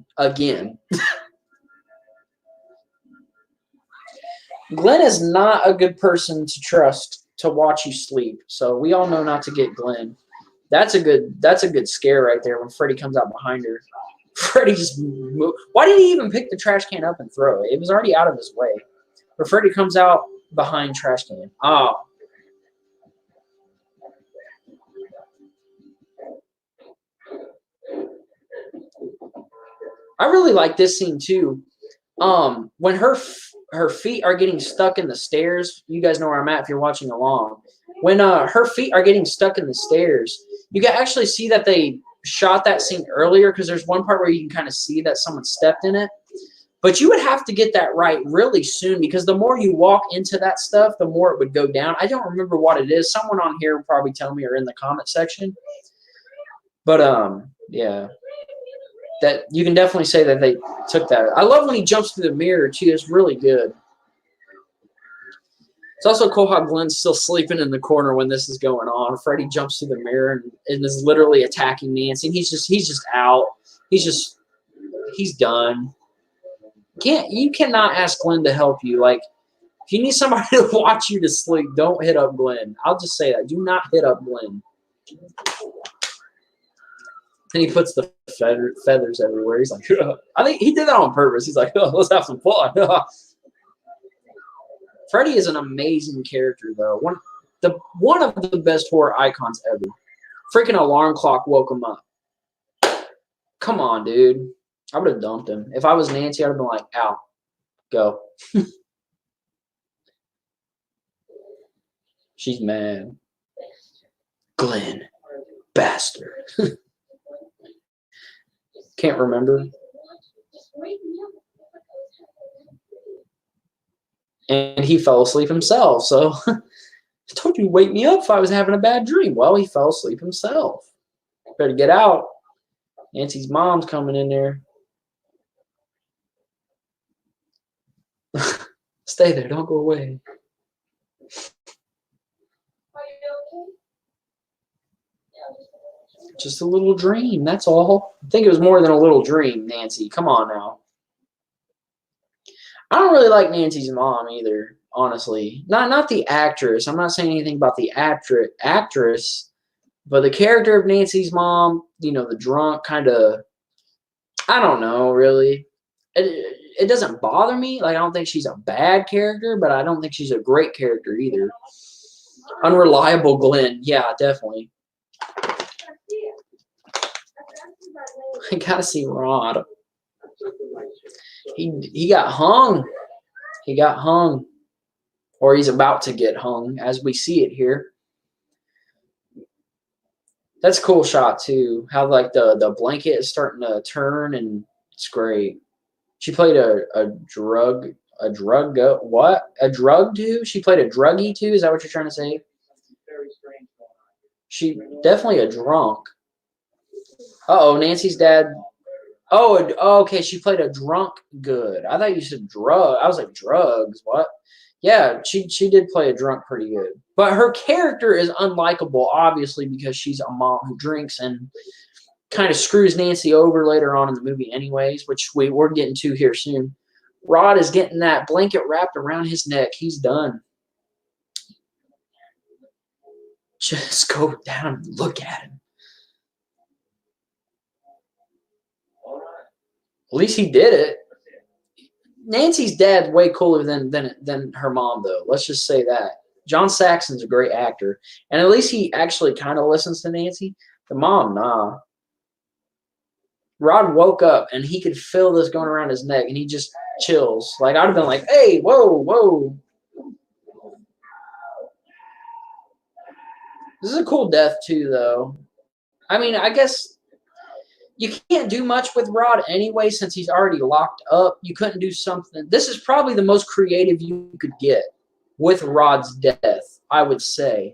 Glenn is not a good person to trust to watch you sleep. So we all know not to get Glenn. That's a good scare right there when Freddy comes out behind her. Freddy just moved. Why did he even pick the trash can up and throw it? It was already out of his way. But Freddy comes out behind trash can. Oh. I really like this scene too. When her feet are getting stuck in the stairs, you guys know where I'm at if you're watching along. When her feet are getting stuck in the stairs, you can actually see that they shot that scene earlier because there's one part where you can kind of see that someone stepped in it. But you would have to get that right really soon because the more you walk into that stuff, the more it would go down. I don't remember what it is. Someone on here will probably tell me or in the comment section. But yeah. That you can definitely say that they took that. I love when he jumps through the mirror too. It's really good. It's also cool how Glenn's still sleeping in the corner when this is going on. Freddy jumps through the mirror and is literally attacking Nancy. And he's just out. He's done. You cannot ask Glenn to help you. Like, if you need somebody to watch you to sleep, don't hit up Glenn. I'll just say that. Do not hit up Glenn. And he puts the feathers everywhere. He's like, I think he did that on purpose. He's like, oh, let's have some fun. Freddy is an amazing character, though. One of the best horror icons ever. Freaking alarm clock woke him up. Come on, dude. I would have dumped him. If I was Nancy, I would have been like, ow, go. She's mad. Glenn, bastard. Can't remember. And he fell asleep himself. So I told you to wake me up if I was having a bad dream. Well, he fell asleep himself. Better get out. Nancy's mom's coming in there. Stay there. Don't go away. Just a little dream. That's all. I think it was more than a little dream, Nancy. Come on now. I don't really like Nancy's mom either, honestly. Not the actress. I'm not saying anything about the actress, but the character of Nancy's mom, the drunk kind of, I don't know, really. It doesn't bother me. Like, I don't think she's a bad character, but I don't think she's a great character either. Unreliable Glenn. Yeah, definitely. I gotta see Rod. He got hung. He got hung. Or he's about to get hung, as we see it here. That's a cool shot too. How like the blanket is starting to turn, and it's great. She played a drug too? She played a druggie too? Is that what you're trying to say? She definitely a drunk. Uh-oh, Nancy's dad. Oh, okay. She played a drunk good. I thought you said drug. I was like, drugs. What? Yeah, she did play a drunk pretty good. But her character is unlikable, obviously, because she's a mom who drinks and kind of screws Nancy over later on in the movie anyways, which we're getting to here soon. Rod is getting that blanket wrapped around his neck. He's done. Just go down and look at him. At least he did it. Nancy's dad's way cooler than her mom, though. Let's just say that. John Saxon's a great actor, and at least he actually kind of listens to Nancy. The mom, nah. Rod woke up and he could feel this going around his neck, and he just chills. Like, I'd have been like, "Hey, whoa, whoa." This is a cool death too, though. I mean, I guess you can't do much with Rod anyway since he's already locked up. You couldn't do something. This is probably the most creative you could get with Rod's death, I would say.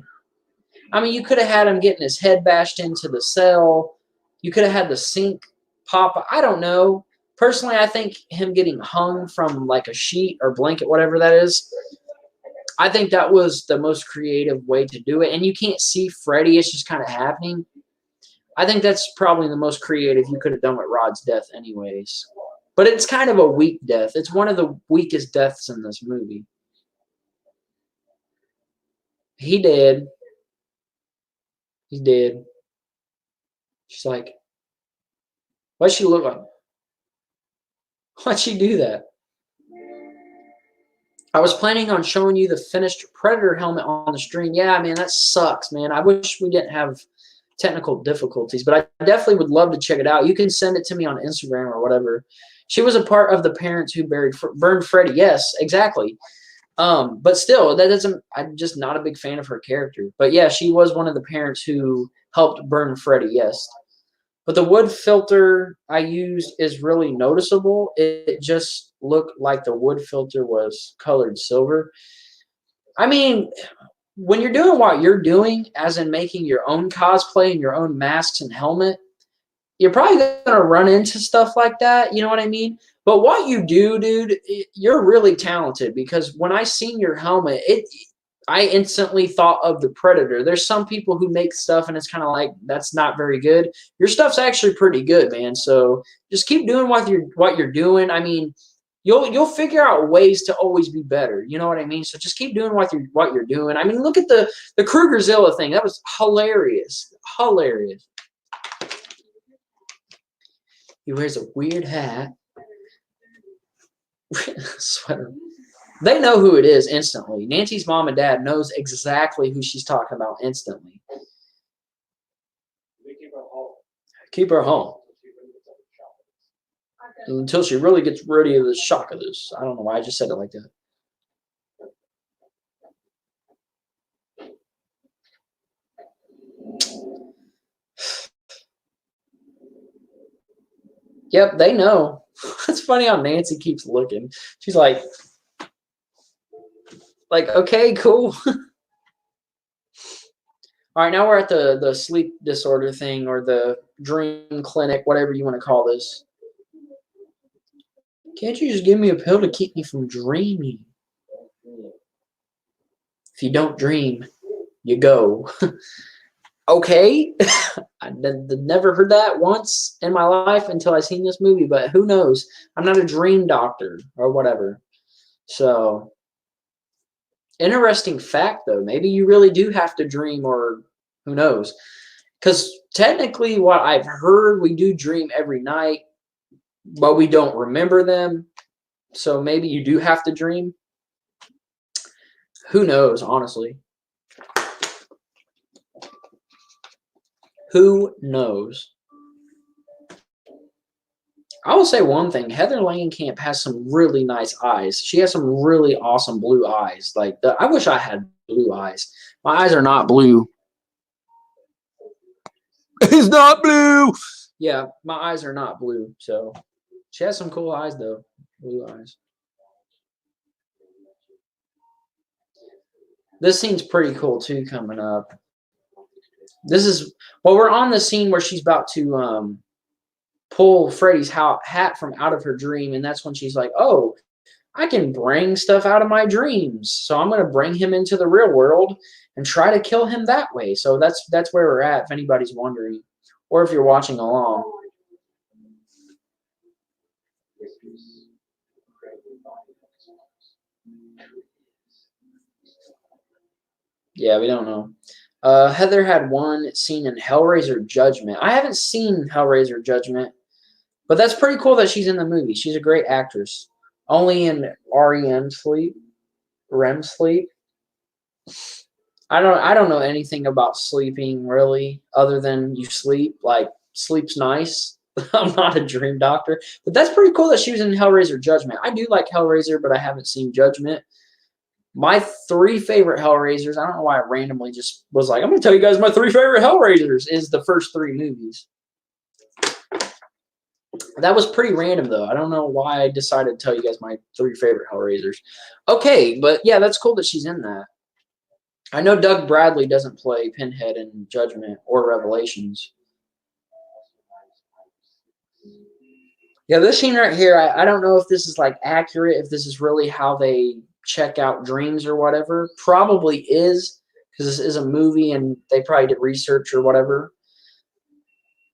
I mean, you could have had him getting his head bashed into the cell. You could have had the sink pop. I don't know. Personally, I think him getting hung from like a sheet or blanket, whatever that is, I think that was the most creative way to do it. And you can't see Freddy. It's just kind of happening. I think that's probably the most creative you could have done with Rod's death anyways. But it's kind of a weak death. It's one of the weakest deaths in this movie. He did. He did. She's like, why'd she look like? Why'd she do that? I was planning on showing you the finished Predator helmet on the stream. Yeah, man, that sucks, man. I wish we didn't have technical difficulties, but I definitely would love to check it out. You can send it to me on Instagram or whatever. She was a part of the parents who burned Freddy. Yes, exactly. But still, that doesn't. I'm just not a big fan of her character. But yeah, she was one of the parents who helped burn Freddy. Yes. But the wood filter I used is really noticeable. It just looked like the wood filter was colored silver. I mean, when you're doing what you're doing, as in making your own cosplay and your own masks and helmet, you're probably going to run into stuff like that. You know what I mean? But what you do, dude, you're really talented, because when I seen your helmet, I instantly thought of the Predator. There's some people who make stuff and it's kind of like, that's not very good. Your stuff's actually pretty good, man. So just keep doing what you're doing. I mean, you'll figure out ways to always be better. You know what I mean? So just keep doing what you're doing. I mean, look at the Krugerzilla thing. That was hilarious. Hilarious. He wears a weird hat. Sweater. They know who it is instantly. Nancy's mom and dad knows exactly who she's talking about instantly. Keep her home. Until she really gets ready of the shock of this. I don't know why I just said it like that. Yep, they know. It's funny how Nancy keeps looking. She's like, okay, cool. All right, now we're at the sleep disorder thing, or the dream clinic, whatever you want to call this. Can't you just give me a pill to keep me from dreaming? If you don't dream, you go. Okay. I never heard that once in my life until I seen this movie, but who knows? I'm not a dream doctor or whatever. So, interesting fact though. Maybe you really do have to dream, or who knows? Because technically, what I've heard, we do dream every night, but we don't remember them. So maybe you do have to dream. Who knows, honestly? Who knows? I will say one thing. Heather Langenkamp has some really nice eyes. She has some really awesome blue eyes. I wish I had blue eyes. My eyes are not blue. It's not blue. Yeah, my eyes are not blue. So she has some cool eyes though. Blue eyes. This scene's pretty cool too coming up. This is we're on the scene where she's about to pull Freddy's hat from out of her dream, and that's when she's like, "Oh, I can bring stuff out of my dreams, so I'm going to bring him into the real world and try to kill him that way." So that's where we're at, if anybody's wondering, or if you're watching along. Yeah, we don't know. Heather had one scene in Hellraiser Judgment. I haven't seen Hellraiser Judgment, but that's pretty cool that she's in the movie. She's a great actress. Only in REM sleep, REM sleep. I don't know anything about sleeping really, other than you sleep. Like sleep's nice. I'm not a dream doctor, but that's pretty cool that she was in Hellraiser Judgment. I do like Hellraiser, but I haven't seen Judgment. My three favorite Hellraisers, I don't know why I randomly just was like, I'm going to tell you guys my three favorite Hellraisers, is the first three movies. That was pretty random, though. I don't know why I decided to tell you guys my three favorite Hellraisers. Okay, but yeah, that's cool that she's in that. I know Doug Bradley doesn't play Pinhead in Judgment or Revelations. Yeah, this scene right here, I don't know if this is like accurate, if this is really how they check out dreams or whatever. Probably is, because this is a movie and they probably did research or whatever.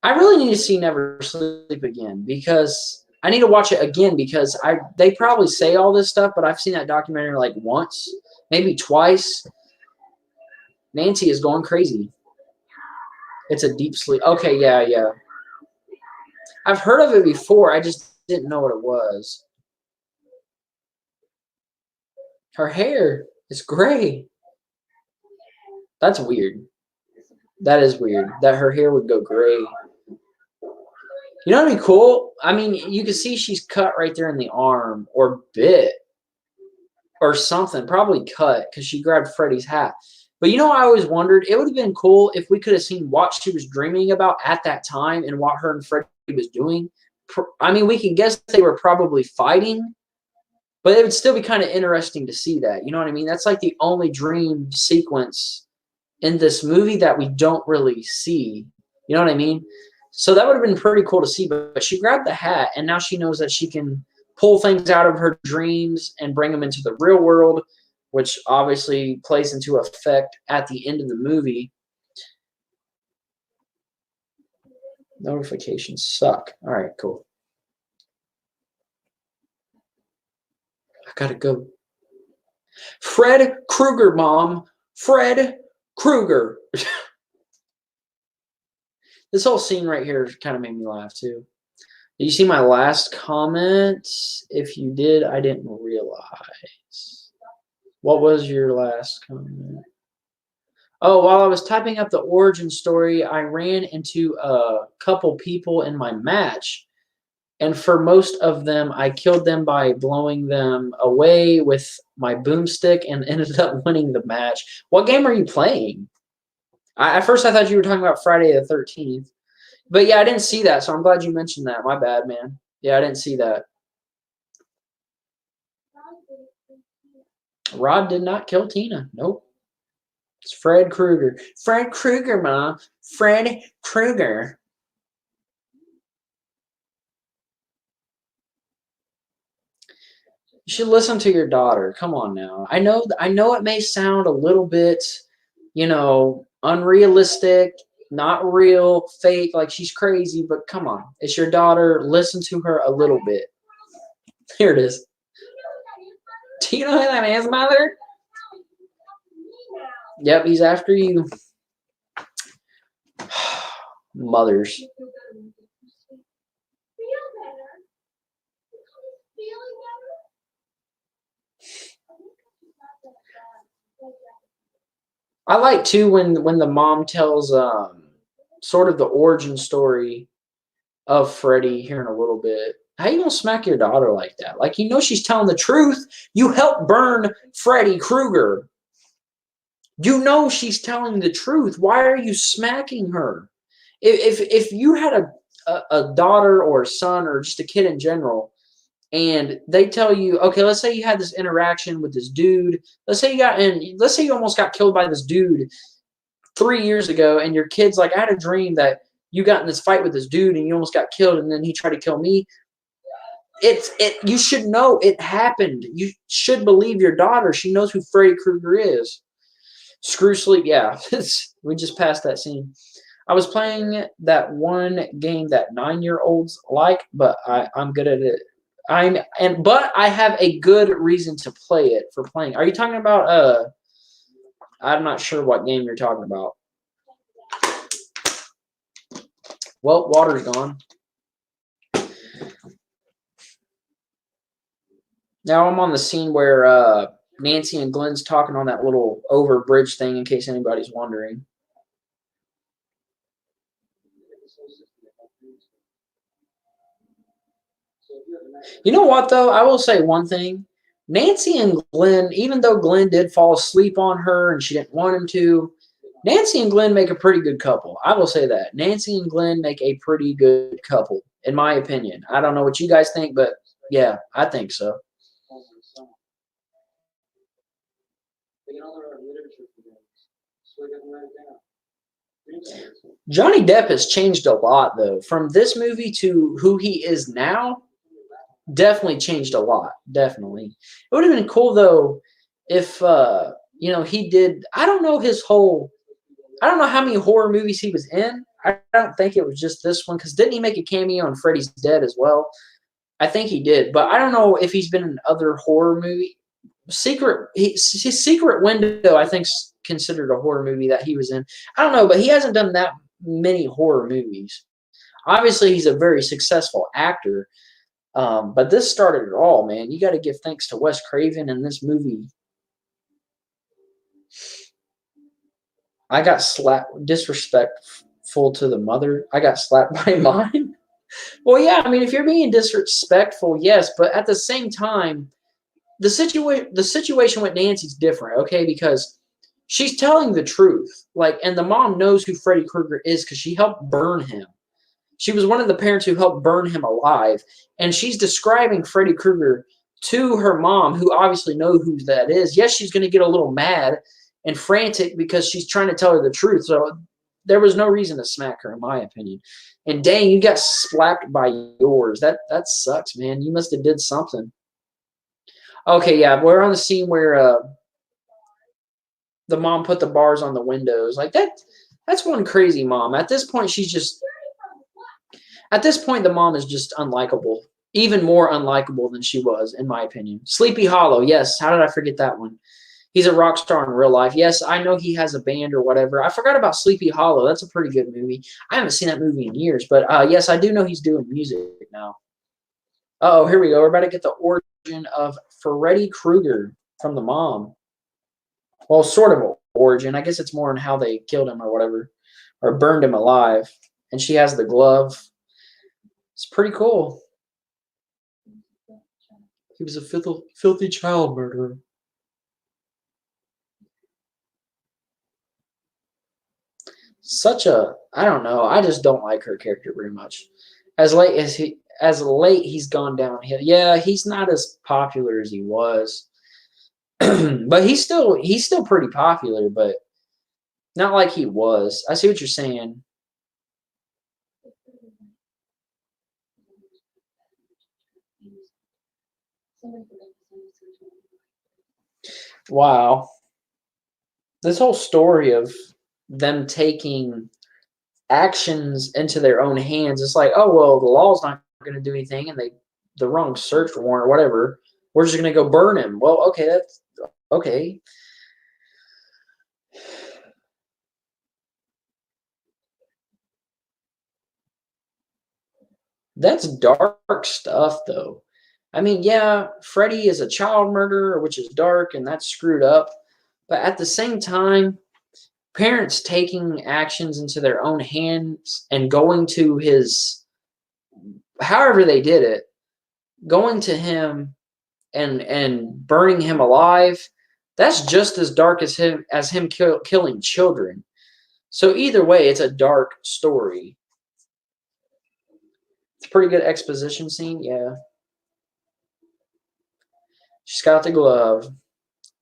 I really need to see Never Sleep Again, because I need to watch it again, because they probably say all this stuff, but I've seen that documentary like once, maybe twice. Nancy is going crazy. It's a deep sleep. Okay, yeah. I've heard of it before. I just didn't know what it was. Her hair is gray. That's weird. That is weird. That her hair would go gray. You know what'd be cool? I mean, you can see she's cut right there in the arm, or bit, or something. Probably cut, because she grabbed Freddy's hat. But you know, I always wondered, it would have been cool if we could have seen what she was dreaming about at that time and what her and Freddy was doing. I mean, we can guess they were probably fighting, but it would still be kind of interesting to see that. You know what I mean? That's like the only dream sequence in this movie that we don't really see. You know what I mean? So that would have been pretty cool to see. But she grabbed the hat, and now she knows that she can pull things out of her dreams and bring them into the real world, which obviously plays into effect at the end of the movie. Notifications suck. All right, cool. I gotta go. Fred Krueger, Mom. Fred Krueger. This whole scene right here kind of made me laugh too. Did you see my last comment? If you did, I didn't realize. What was your last comment? Oh, while I was typing up the origin story, I ran into a couple people in my match. And for most of them, I killed them by blowing them away with my boomstick and ended up winning the match. What game are you playing? At first, I thought you were talking about Friday the 13th. But yeah, I didn't see that, so I'm glad you mentioned that. My bad, man. Yeah, I didn't see that. Rod did not kill Tina. Nope. It's Fred Krueger. Fred Krueger, Mom. Fred Krueger. You should listen to your daughter. Come on now. I know it may sound a little bit, unrealistic, not real, fake, like she's crazy, but come on. It's your daughter. Listen to her a little bit. Here it is. Do you know who that is, mother? Yep, he's after you. Mothers. I like too when the mom tells sort of the origin story of Freddy here in a little bit. How you gonna smack your daughter like that? Like you know she's telling the truth. You helped burn Freddy Krueger. You know she's telling the truth. Why are you smacking her? If you had a daughter or a son or just a kid in general, and they tell you, okay, let's say you had this interaction with this dude. Let's say you almost got killed by this dude 3 years ago, and your kid's like, I had a dream that you got in this fight with this dude and you almost got killed, and then he tried to kill me. You should know it happened. You should believe your daughter. She knows who Freddy Krueger is. Screw sleep. Yeah, we just passed that scene. I was playing that one game that 9-year-olds like, but I'm good at it. But I have a good reason to play it for playing. Are you talking about I'm not sure what game you're talking about. Well, water's gone. Now I'm on the scene where Nancy and Glenn's talking on that little over bridge thing, in case anybody's wondering. You know what, though? I will say one thing. Nancy and Glenn, even though Glenn did fall asleep on her and she didn't want him to, Nancy and Glenn make a pretty good couple. I will say that. Nancy and Glenn make a pretty good couple, in my opinion. I don't know what you guys think, but yeah, I think so. Johnny Depp has changed a lot, though. From this movie to who he is now, definitely changed a lot. Definitely. It would have been cool, though, if, he did. I don't know how many horror movies he was in. I don't think it was just this one, because didn't he make a cameo in Freddy's Dead as well? I think he did, but I don't know if he's been in other horror movies. His Secret Window, I think, considered a horror movie that he was in. I don't know, but he hasn't done that many horror movies. Obviously, he's a very successful actor, but this started it all, man. You got to give thanks to Wes Craven in this movie. I got slapped, disrespectful to the mother. I got slapped by mine. Well, yeah, I mean, if you're being disrespectful, yes, but at the same time, the situation with Nancy's different, okay? Because she's telling the truth, like, and the mom knows who Freddy Krueger is because she helped burn him. She was one of the parents who helped burn him alive, and she's describing Freddy Krueger to her mom, who obviously knows who that is. Yes, she's going to get a little mad and frantic because she's trying to tell her the truth. So there was no reason to smack her, in my opinion. And dang, you got slapped by yours. That sucks, man. You must have did something. Okay, yeah, we're on the scene where the mom put the bars on the windows. Like that. That's one crazy mom. At this point, the mom is just unlikable. Even more unlikable than she was, in my opinion. Sleepy Hollow, yes. How did I forget that one? He's a rock star in real life. Yes, I know he has a band or whatever. I forgot about Sleepy Hollow. That's a pretty good movie. I haven't seen that movie in years, but yes, I do know he's doing music now. Oh, here we go. We're about to get the origin of Freddy Krueger from the mom. Well, sort of origin. I guess it's more in how they killed him or whatever, or burned him alive. And she has the glove. It's pretty cool. He was a filthy child murderer. I don't know. I just don't like her character very much. As late he's gone downhill. Yeah, he's not as popular as he was. But he's still pretty popular, but not like he was. I see what you're saying. Wow. This whole story of them taking actions into their own hands, it's like, oh well, the law's not going to do anything, and the wrong search warrant or whatever. We're just gonna go burn him. Well, okay, that's okay. That's dark stuff, though. I mean, yeah, Freddy is a child murderer, which is dark and that's screwed up. But at the same time, parents taking actions into their own hands and going to his, however they did it, going to him and burning him alive, that's just as dark as him killing children. So either way, it's a dark story. It's a pretty good exposition scene, yeah. She's got the glove,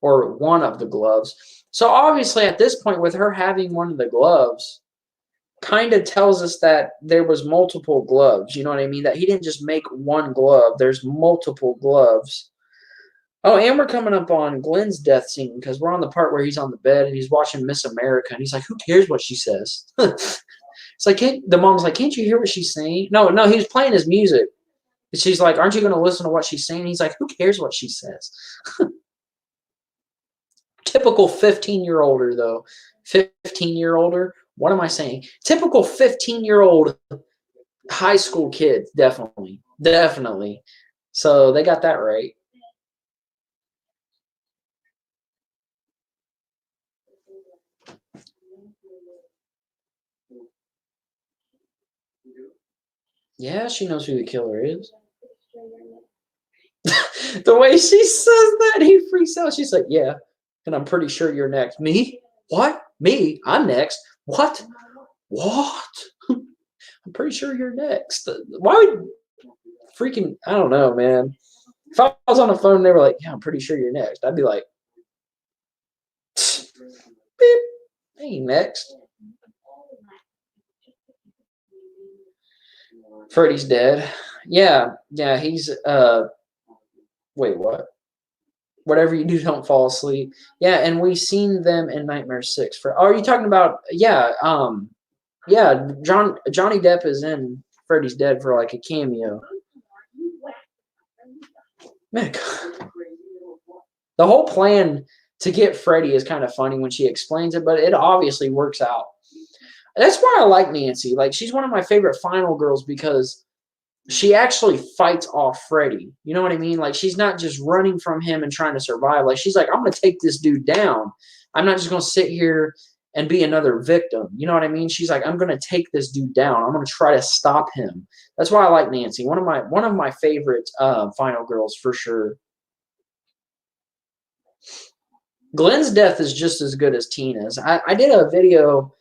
or one of the gloves. So obviously, at this point, with her having one of the gloves, kind of tells us that there was multiple gloves. You know what I mean? That he didn't just make one glove. There's multiple gloves. Oh, and we're coming up on Glenn's death scene because we're on the part where he's on the bed and he's watching Miss America and he's like, "Who cares what she says?" It's like the mom's like, "Can't you hear what she's saying?" No, no, he was playing his music. And she's like, "Aren't you going to listen to what she's saying?" He's like, "Who cares what she says?" Typical 15-year-older though. 15-year-older. What am I saying? Typical 15-year-old high school kid. Definitely, definitely. So they got that right. Yeah, she knows who the killer is. The way she says that, he freaks out. She's like, "Yeah, and I'm pretty sure you're next." Me? What? Me? I'm next. What? What? I'm pretty sure you're next. Why would freaking, I don't know, man. If I was on the phone and they were like, "Yeah, I'm pretty sure you're next," I'd be like, beep, I ain't next. Freddy's dead. Yeah, yeah, he's wait, what? Whatever you do, don't fall asleep. Yeah, and we've seen them in Nightmare 6. Are you talking about, yeah, yeah, Johnny Depp is in Freddy's Dead for like a cameo. Man, the whole plan to get Freddy is kind of funny when she explains it, but it obviously works out. That's why I like Nancy. Like, she's one of my favorite final girls because she actually fights off Freddy. You know what I mean? Like, she's not just running from him and trying to survive. Like, she's like, "I'm going to take this dude down. I'm not just going to sit here and be another victim." You know what I mean? She's like, "I'm going to take this dude down. I'm going to try to stop him." That's why I like Nancy. One of my favorite final girls for sure. Glenn's death is just as good as Tina's. I did a video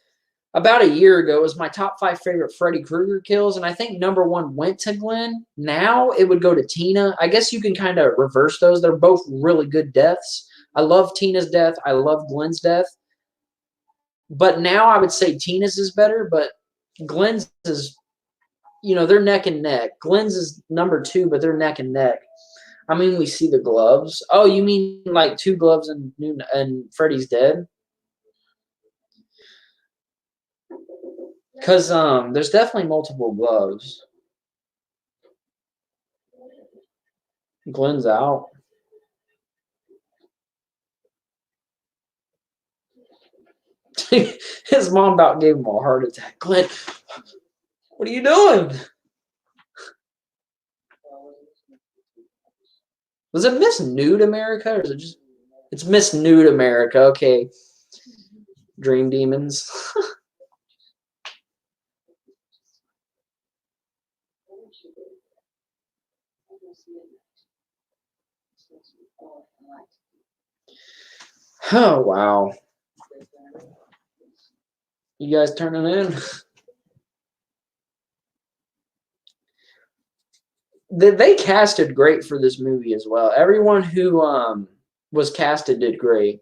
about a year ago. It was my top 5 favorite Freddy Krueger kills, and I think number 1 went to Glenn. Now it would go to Tina. I guess you can kind of reverse those. They're both really good deaths. I love Tina's death. I love Glenn's death. But now I would say Tina's is better, but Glenn's is, they're neck and neck. Glenn's is number 2, but they're neck and neck. I mean, we see the gloves. Oh, you mean like 2 gloves and Freddy's dead? Because there's definitely multiple gloves. Glenn's out. His mom about gave him a heart attack. "Glenn, what are you doing?" Was it Miss Nude America or is it just? It's Miss Nude America. Okay, Dream Demons. Oh wow, you guys turning in? They casted great for this movie as well. Everyone who was casted did great.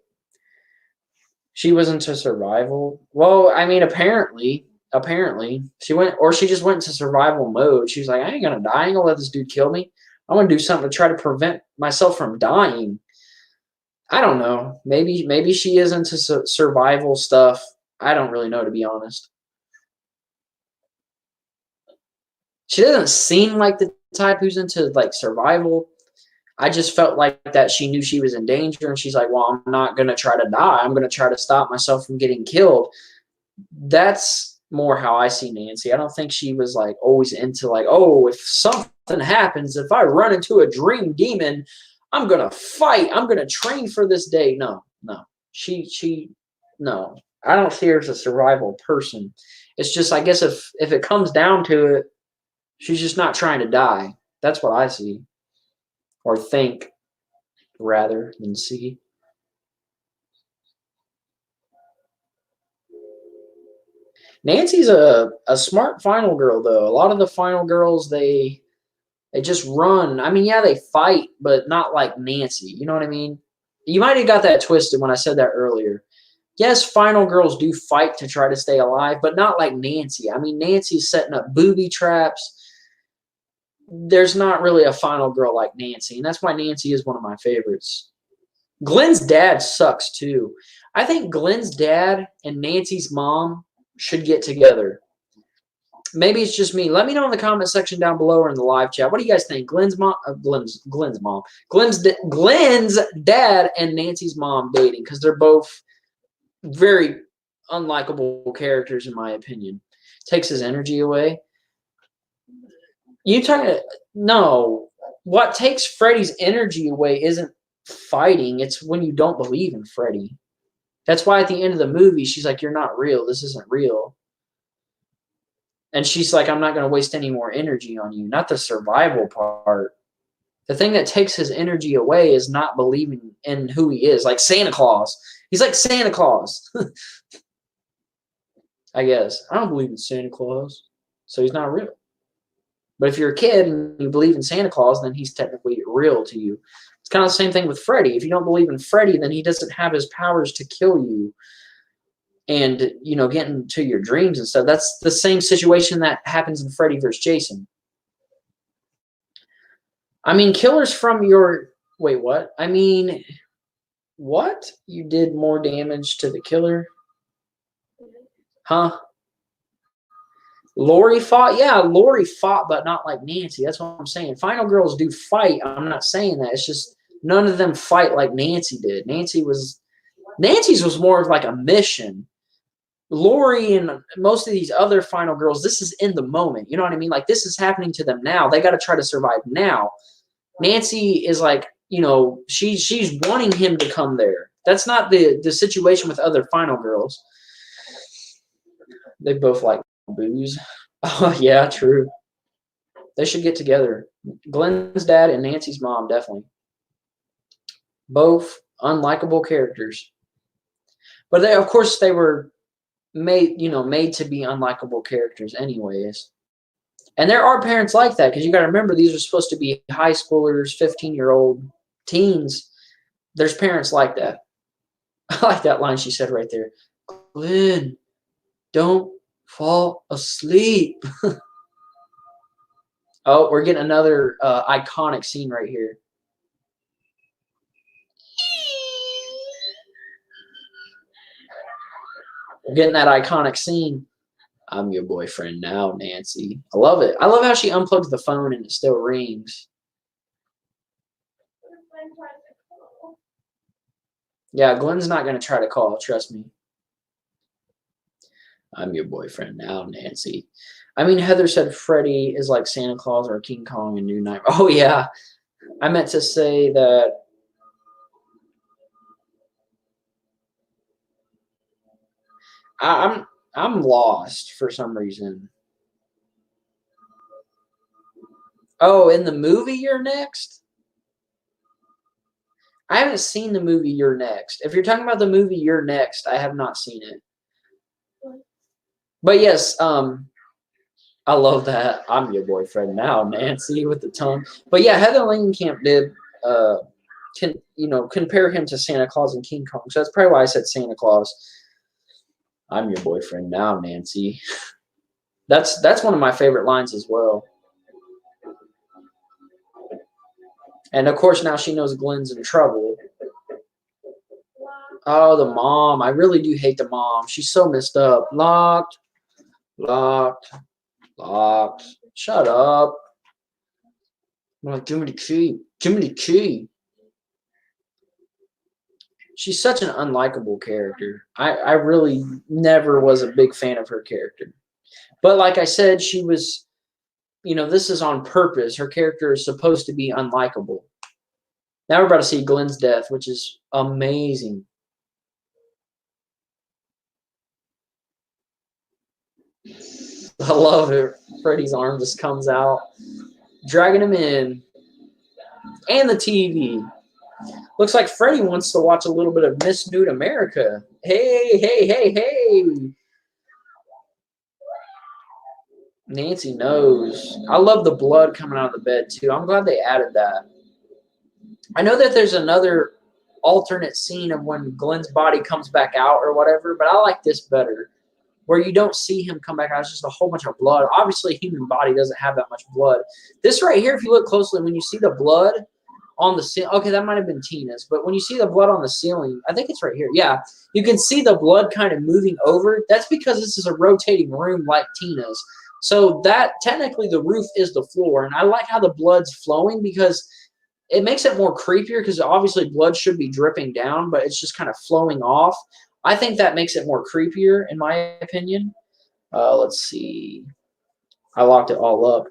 She was into survival. Well, I mean, apparently she went, or she just went into survival mode. She was like, "I ain't gonna die. I ain't gonna let this dude kill me. I'm gonna do something to try to prevent myself from dying." I don't know. Maybe she is into survival stuff. I don't really know, to be honest. She doesn't seem like the type who's into like survival. I just felt like that she knew she was in danger, and she's like, well, I'm not going to try to die. I'm going to try to stop myself from getting killed. That's more how I see Nancy. I don't think she was like always into like, oh, if something happens, if I run into a dream demon, I'm going to fight. I'm going to train for this day. No, no. No. I don't see her as a survival person. It's just, I guess if it comes down to it, she's just not trying to die. That's what I see. Or think rather than see. Nancy's a smart final girl though. A lot of the final girls they just run. I mean, yeah, they fight, but not like Nancy. You know what I mean? You might have got that twisted when I said that earlier. Yes, final girls do fight to try to stay alive, but not like Nancy. I mean, Nancy's setting up booby traps. There's not really a final girl like Nancy, and that's why Nancy is one of my favorites. Glenn's dad sucks too. I think Glenn's dad and Nancy's mom should get together. Maybe it's just me. Let me know in the comment section down below or in the live chat. What do you guys think? Glenn's mom, Glenn's mom, Glenn's dad, and Nancy's mom dating, because they're both very unlikable characters in my opinion. Takes his energy away. You talking? No. What takes Freddy's energy away isn't fighting. It's when you don't believe in Freddy. That's why at the end of the movie, she's like, "You're not real. This isn't real." And she's like, I'm not going to waste any more energy on you. Not the survival part. The thing that takes his energy away is not believing in who he is. Like Santa Claus. He's like Santa Claus. I guess. I don't believe in Santa Claus. So he's not real. But if you're a kid and you believe in Santa Claus, then he's technically real to you. It's kind of the same thing with Freddy. If you don't believe in Freddy, then he doesn't have his powers to kill you and, you know, get into your dreams and stuff. That's the same situation that happens in Freddy vs. Jason. I mean, killers from your... Wait, what? I mean, what? You did more damage to the killer? Huh? Lori fought? Yeah, Lori fought, but not like Nancy. That's what I'm saying. Final girls do fight. I'm not saying that. It's just none of them fight like Nancy did. Nancy's was more of like a mission. Lori and most of these other final girls, this is in the moment. You know what I mean? Like, this is happening to them now. They got to try to survive now. Nancy is like, you know, she's wanting him to come there. That's not the situation with other final girls. They both like booze. Oh, yeah, true. They should get together. Glenn's dad and Nancy's mom, definitely. Both unlikable characters. But they, of course, they were made to be unlikable characters anyways. And there are parents like that, because you got to remember, these are supposed to be high schoolers, 15-year-old teens. There's parents like that. I like that line she said right there. Glenn, don't fall asleep. Oh, we're getting another iconic scene right here. We're getting that iconic scene. I'm your boyfriend now, Nancy. I love it. I love how she unplugs the phone and it still rings. Yeah, Glenn's not going to try to call, trust me. I'm your boyfriend now, Nancy. I mean, Heather said Freddy is like Santa Claus or King Kong in New Nightmare. Oh, yeah. I meant to say that. I'm lost for some reason. Oh, in the movie You're Next? I haven't seen the movie You're Next. If you're talking about the movie You're Next, I have not seen it. But yes, I love that. I'm your boyfriend now, Nancy, with the tongue. But yeah, Heather Langenkamp did compare him to Santa Claus and King Kong. So that's probably why I said Santa Claus. I'm your boyfriend now, Nancy. That's one of my favorite lines as well. And of course now she knows Glenn's in trouble. Oh, the mom. I really do hate the mom. She's so messed up. Locked. Shut up. I'm like, give me the key. Jiminy Chi. She's such an unlikable character. I really never was a big fan of her character. But like I said, she was, this is on purpose. Her character is supposed to be unlikable. Now we're about to see Glenn's death, which is amazing. I love it. Freddy's arm just comes out, dragging him in. And the TV. Looks like Freddy wants to watch a little bit of Miss Nude America. Hey, hey, hey, hey. Nancy knows. I love the blood coming out of the bed, too. I'm glad they added that. I know that there's another alternate scene of when Glenn's body comes back out or whatever, but I like this better, where you don't see him come back out. It's just a whole bunch of blood. Obviously, a human body doesn't have that much blood. This right here, if you look closely, when you see the blood on the ceiling, okay, that might have been Tina's, but when you see the blood on the ceiling, I think it's right here. Yeah, you can see the blood kind of moving over. That's because this is a rotating room like Tina's. So that technically the roof is the floor, and I like how the blood's flowing because it makes it more creepier because obviously blood should be dripping down, but it's just kind of flowing off. I think that makes it more creepier, in my opinion. Let's see. I locked it all up.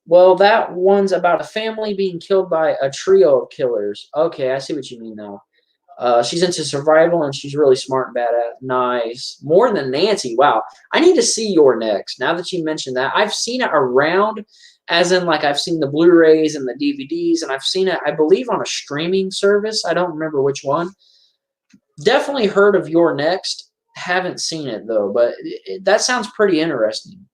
Well, that one's about a family being killed by a trio of killers. Okay, I see what you mean now. She's into survival and she's really smart and badass. Nice. More than Nancy. Wow. I need to see Your Next. Now that you mentioned that, I've seen it around, as in like I've seen the Blu-rays and the DVDs, and I've seen it, I believe, on a streaming service. I don't remember which one. Definitely heard of Your Next. Haven't seen it though, but that sounds pretty interesting.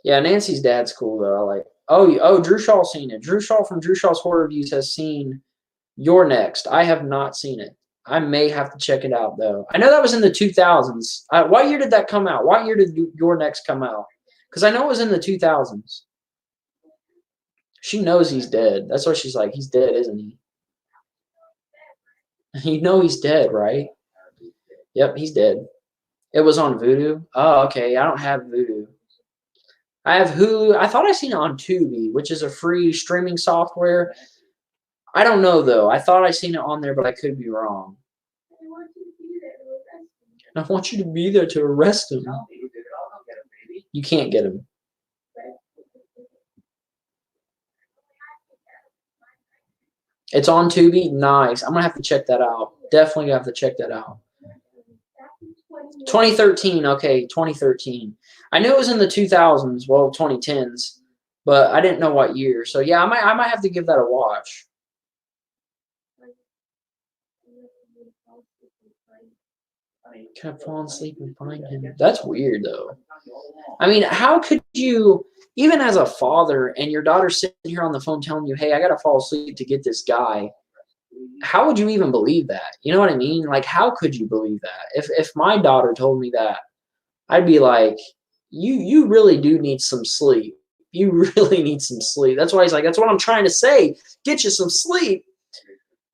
Yeah, Nancy's dad's cool though. I like. Oh, Drew Shaw's seen it. Drew Shaw from Drew Shaw's Horror Reviews has seen Your Next. I have not seen it. I may have to check it out though. I know that was in the 2000s. What year did that come out? What year did Your Next come out? Because I know it was in the 2000s. She knows he's dead. That's why she's like, he's dead, isn't he? You know he's dead, right? Yep, he's dead. It was on Vudu. Oh, okay. I don't have Vudu. I have Hulu. I thought I seen it on Tubi, which is a free streaming software. I don't know though. I thought I seen it on there, but I could be wrong. I want you to be there to arrest him. You can't get him. It's on Tubi. Nice. I'm gonna have to check that out. Definitely gonna have to check that out. 2013. Okay, 2013. I knew it was in the 2000s. Well, 2010s, but I didn't know what year. So yeah, I might have to give that a watch. Can I fall asleep and find him? That's weird though. I mean, how could you, even as a father, and your daughter's sitting here on the phone telling you, "Hey, I gotta fall asleep to get this guy." How would you even believe that? You know what I mean? Like, how could you believe that? If my daughter told me that, I'd be like, you really do need some sleep. You really need some sleep. That's why he's like, that's what I'm trying to say. Get you some sleep.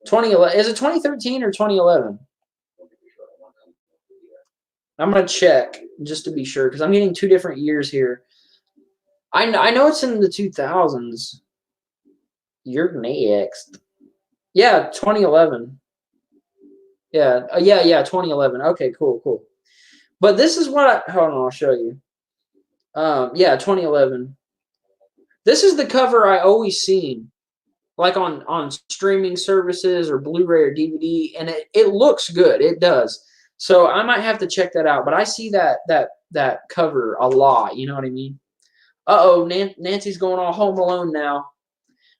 2011, is it 2013 or 2011? I'm gonna check just to be sure because I'm getting two different years here. I know it's in the 2000s. You're next. Yeah, 2011. Yeah, yeah, 2011. Okay, cool, cool. But this is what hold on, I'll show you. Yeah, 2011. This is the cover I always seen, like on streaming services or Blu-ray or DVD, and it looks good. It does. So I might have to check that out. But I see that cover a lot. You know what I mean? Uh-oh, Nancy's going all home alone now.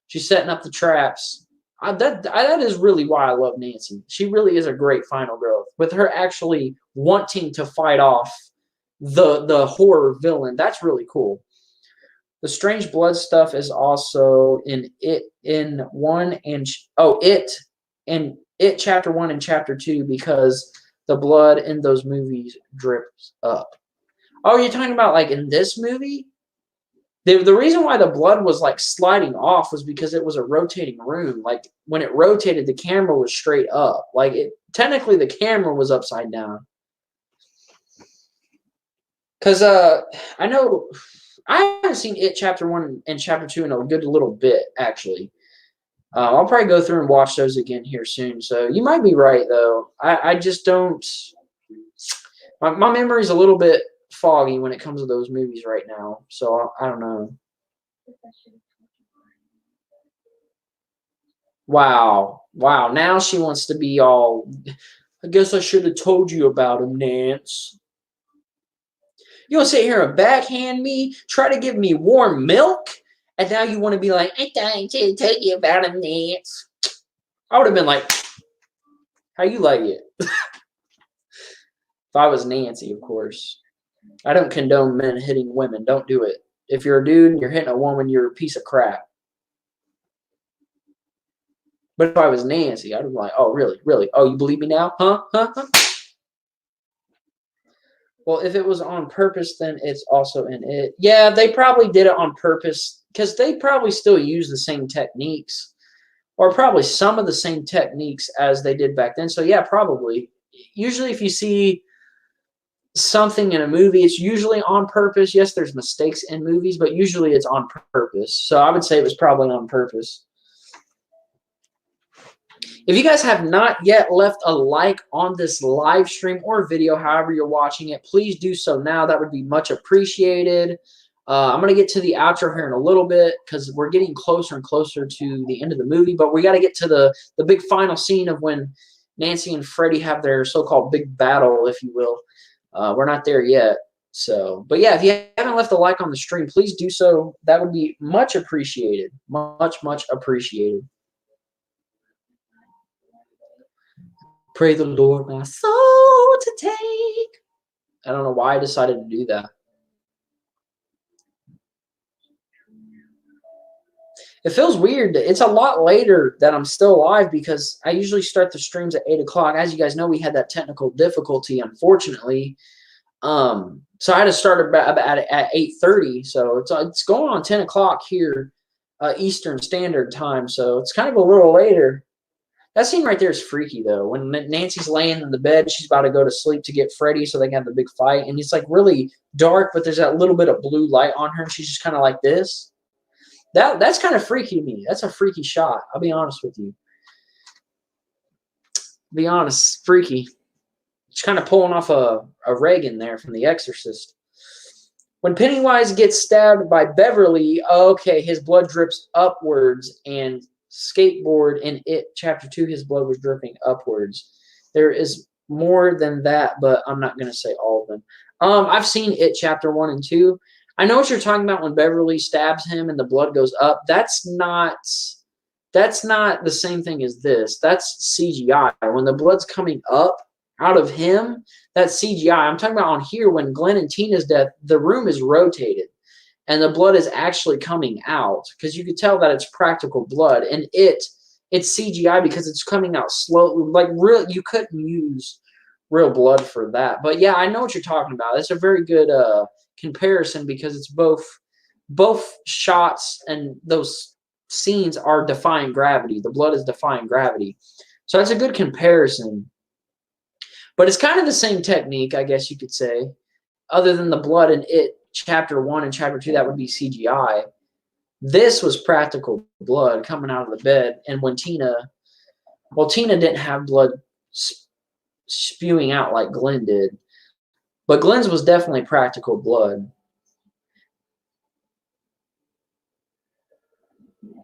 She's setting up the traps. That is really why I love Nancy. She really is a great final girl. With her actually wanting to fight off the horror villain, that's really cool. The strange blood stuff is also in it chapter 1 and chapter 2 because the blood in those movies drips up. Oh, you're talking about like in this movie? The reason why the blood was like sliding off was because it was a rotating room. Like when it rotated, the camera was straight up. Like technically the camera was upside down. Because I know I haven't seen It Chapter 1 and Chapter 2 in a good little bit, actually. I'll probably go through and watch those again here soon. So you might be right, though. I just don't. My memory's a little bit foggy when it comes to those movies right now. So I don't know. Wow. Wow. Now she wants to be all. I guess I should have told you about him, Nance. You want to sit here and backhand me, try to give me warm milk, and now you want to be like, I thought I should have told you about him, Nance. I would have been like, how you like it? If I was Nancy, of course. I don't condone men hitting women. Don't do it. If you're a dude and you're hitting a woman, you're a piece of crap. But if I was Nancy, I'd be like, oh, really? Really? Oh, you believe me now? Huh? Huh? Huh? Well, if it was on purpose, then it's also in it. Yeah, they probably did it on purpose because they probably still use the same techniques or probably some of the same techniques as they did back then. So, yeah, probably. Usually, if you see something in a movie, it's usually on purpose. Yes, there's mistakes in movies, but usually it's on purpose. So, I would say it was probably on purpose. If you guys have not yet left a like on this live stream or video, however you're watching it, please do so now. That would be much appreciated. I'm going to get to the outro here in a little bit because we're getting closer and closer to the end of the movie. But we got to get to the big final scene of when Nancy and Freddie have their so-called big battle, if you will. We're not there yet. So, but yeah, if you haven't left a like on the stream, please do so. That would be much appreciated. Much, much appreciated. Pray the Lord my soul to take. I don't know why I decided to do that. It feels weird. It's a lot later that I'm still live because I usually start the streams at 8 o'clock. As you guys know, we had that technical difficulty, unfortunately. So I had to start at 8:30. So it's going on 10 o'clock here, Eastern Standard Time. So it's kind of a little later. That scene right there is freaky, though. When Nancy's laying in the bed, she's about to go to sleep to get Freddie so they can have the big fight. And it's like really dark, but there's that little bit of blue light on her. And she's just kind of like this. That's kind of freaky to me. That's a freaky shot. I'll be honest with you. Be honest, freaky. She's kind of pulling off a Reagan there from The Exorcist. When Pennywise gets stabbed by Beverly, okay, his blood drips upwards, and Skateboard in It Chapter 2, his blood was dripping upwards. There is more than that, but I'm not going to say all of them. I've seen It Chapter 1 and 2. I know what you're talking about when Beverly stabs him and the blood goes up. That's not the same thing as this. That's CGI. When the blood's coming up out of him, that's CGI. I'm talking about on here when Glenn and Tina's death, the room is rotated and the blood is actually coming out because you could tell that it's practical blood, and it's CGI because it's coming out slowly. Like real, you couldn't use real blood for that. But yeah, I know what you're talking about. It's a very good comparison because it's both shots and those scenes are defying gravity. The blood is defying gravity. So that's a good comparison. But it's kind of the same technique, I guess you could say, other than the blood in It Chapter 1 and Chapter 2, that would be CGI. This was practical blood coming out of the bed. And when Tina didn't have blood spewing out like Glenn did. But Glenn's was definitely practical blood.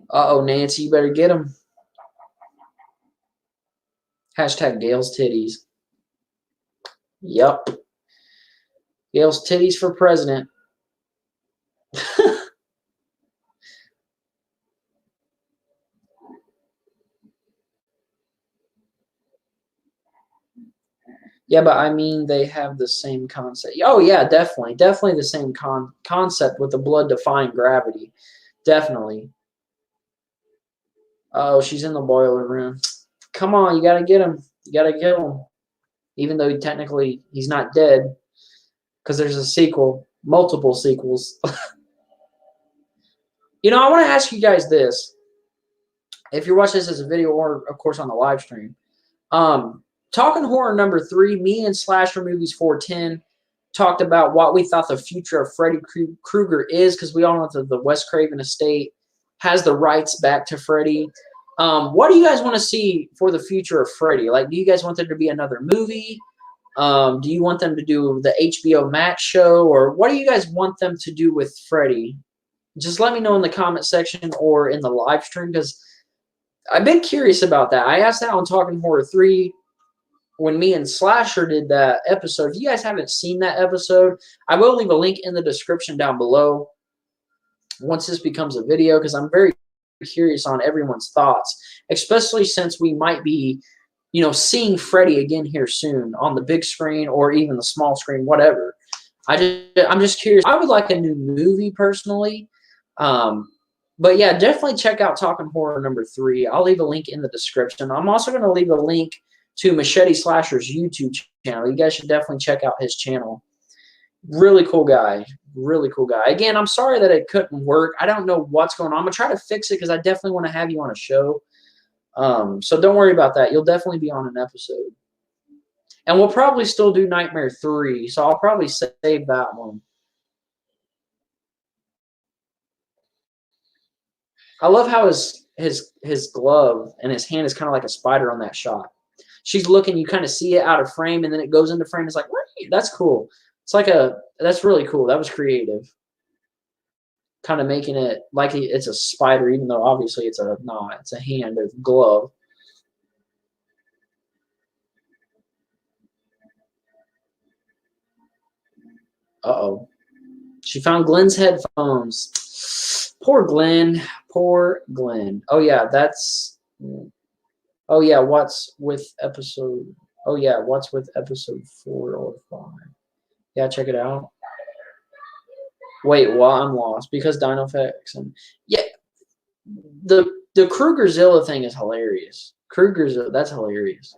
Uh-oh, Nancy, you better get him. Hashtag Gail's titties. Yup. Gail's titties for president. Yeah, but I mean, they have the same concept. Oh, yeah, definitely. Definitely the same concept with the blood defying gravity. Definitely. Oh, she's in the boiler room. Come on, you got to get him. You got to get him. Even though he's not dead. Because there's a sequel. Multiple sequels. I want to ask you guys this. If you're watching this as a video or, of course, on the live stream. Talking Horror number 3, me and Slasher Movies 410 talked about what we thought the future of Freddy Krueger is, because we all know that the Wes Craven estate has the rights back to Freddy. What do you guys want to see for the future of Freddy? Like, do you guys want there to be another movie? Do you want them to do the HBO Max show? Or what do you guys want them to do with Freddy? Just let me know in the comment section or in the live stream, because I've been curious about that. I asked that on Talking Horror 3 when me and Slasher did that episode. If you guys haven't seen that episode, I will leave a link in the description down below once this becomes a video, because I'm very curious on everyone's thoughts, especially since we might be, seeing Freddy again here soon on the big screen or even the small screen, whatever. I'm just curious. I would like a new movie personally. But yeah, definitely check out Talking Horror number 3. I'll leave a link in the description. I'm also going to leave a link to Machete Slasher's YouTube channel. You guys should definitely check out his channel. Really cool guy. Really cool guy. Again, I'm sorry that it couldn't work. I don't know what's going on. I'm going to try to fix it, because I definitely want to have you on a show. So don't worry about that. You'll definitely be on an episode. And we'll probably still do Nightmare 3, so I'll probably save that one. I love how his glove and his hand is kind of like a spider on that shot. She's looking, you kind of see it out of frame, and then it goes into frame. It's like, that's cool. It's like that's really cool. That was creative. Kind of making it like it's a spider, even though obviously it's a hand or glove. Uh-oh. She found Glenn's headphones. Poor Glenn. Poor Glenn. Oh, yeah, oh, yeah, what's with episode 4 or 5? Yeah, check it out. Wait, well, I'm lost because Dinofax and yeah, the Kruegerzilla thing is hilarious. That's hilarious.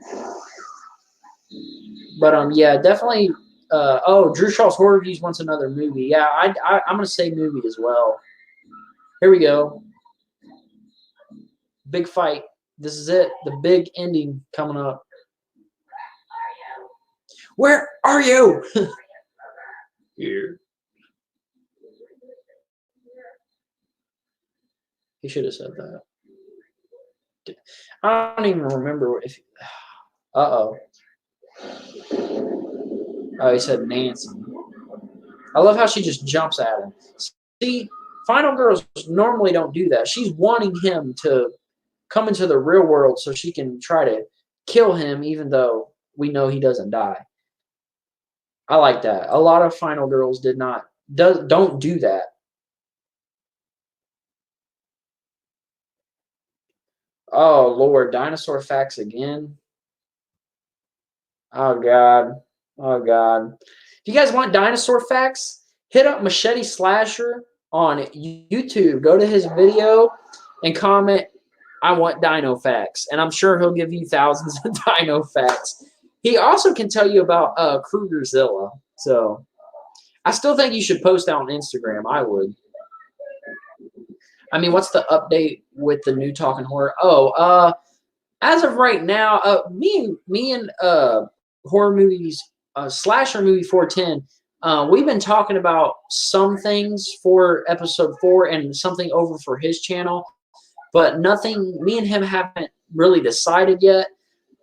But yeah, definitely. Drew Shaw's Horror Reviews wants another movie. Yeah, I'm gonna say movie as well. Here we go. Big fight. This is it. The big ending coming up. Where are you? Here. He should have said that. I don't even remember if. Uh-oh. Oh, he said Nancy. I love how she just jumps at him. See, Final Girls normally don't do that. She's wanting him to come into the real world so she can try to kill him, even though we know he doesn't die. I like that. A lot of Final Girls don't do that. Oh, Lord. Dinosaur facts again. Oh, God. Oh, God. If you guys want dinosaur facts, hit up Machete Slasher on YouTube. Go to his video and comment, I want dino facts. And I'm sure he'll give you thousands of dino facts. He also can tell you about Kruegerzilla. So I still think you should post that on Instagram. I would. I mean, what's the update with the new Talking Horror? Oh, as of right now, me and Horror Movies, Slasher Movie 410, we've been talking about some things for episode 4 and something over for his channel, but nothing. Me and him haven't really decided yet.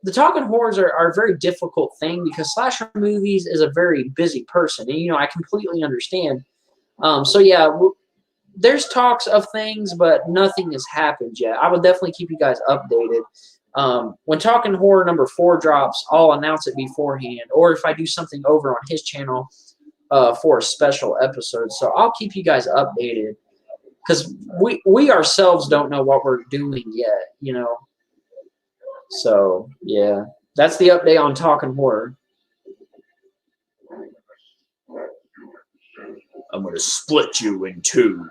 The Talking Horrors are a very difficult thing because Slasher Movies is a very busy person, and I completely understand. So yeah, there's talks of things, but nothing has happened yet. I will definitely keep you guys updated. When Talking Horror number 4 drops, I'll announce it beforehand, or if I do something over on his channel for a special episode. So I'll keep you guys updated because we ourselves don't know what we're doing yet, So yeah, that's the update on Talking Horror. I'm gonna split you in 2.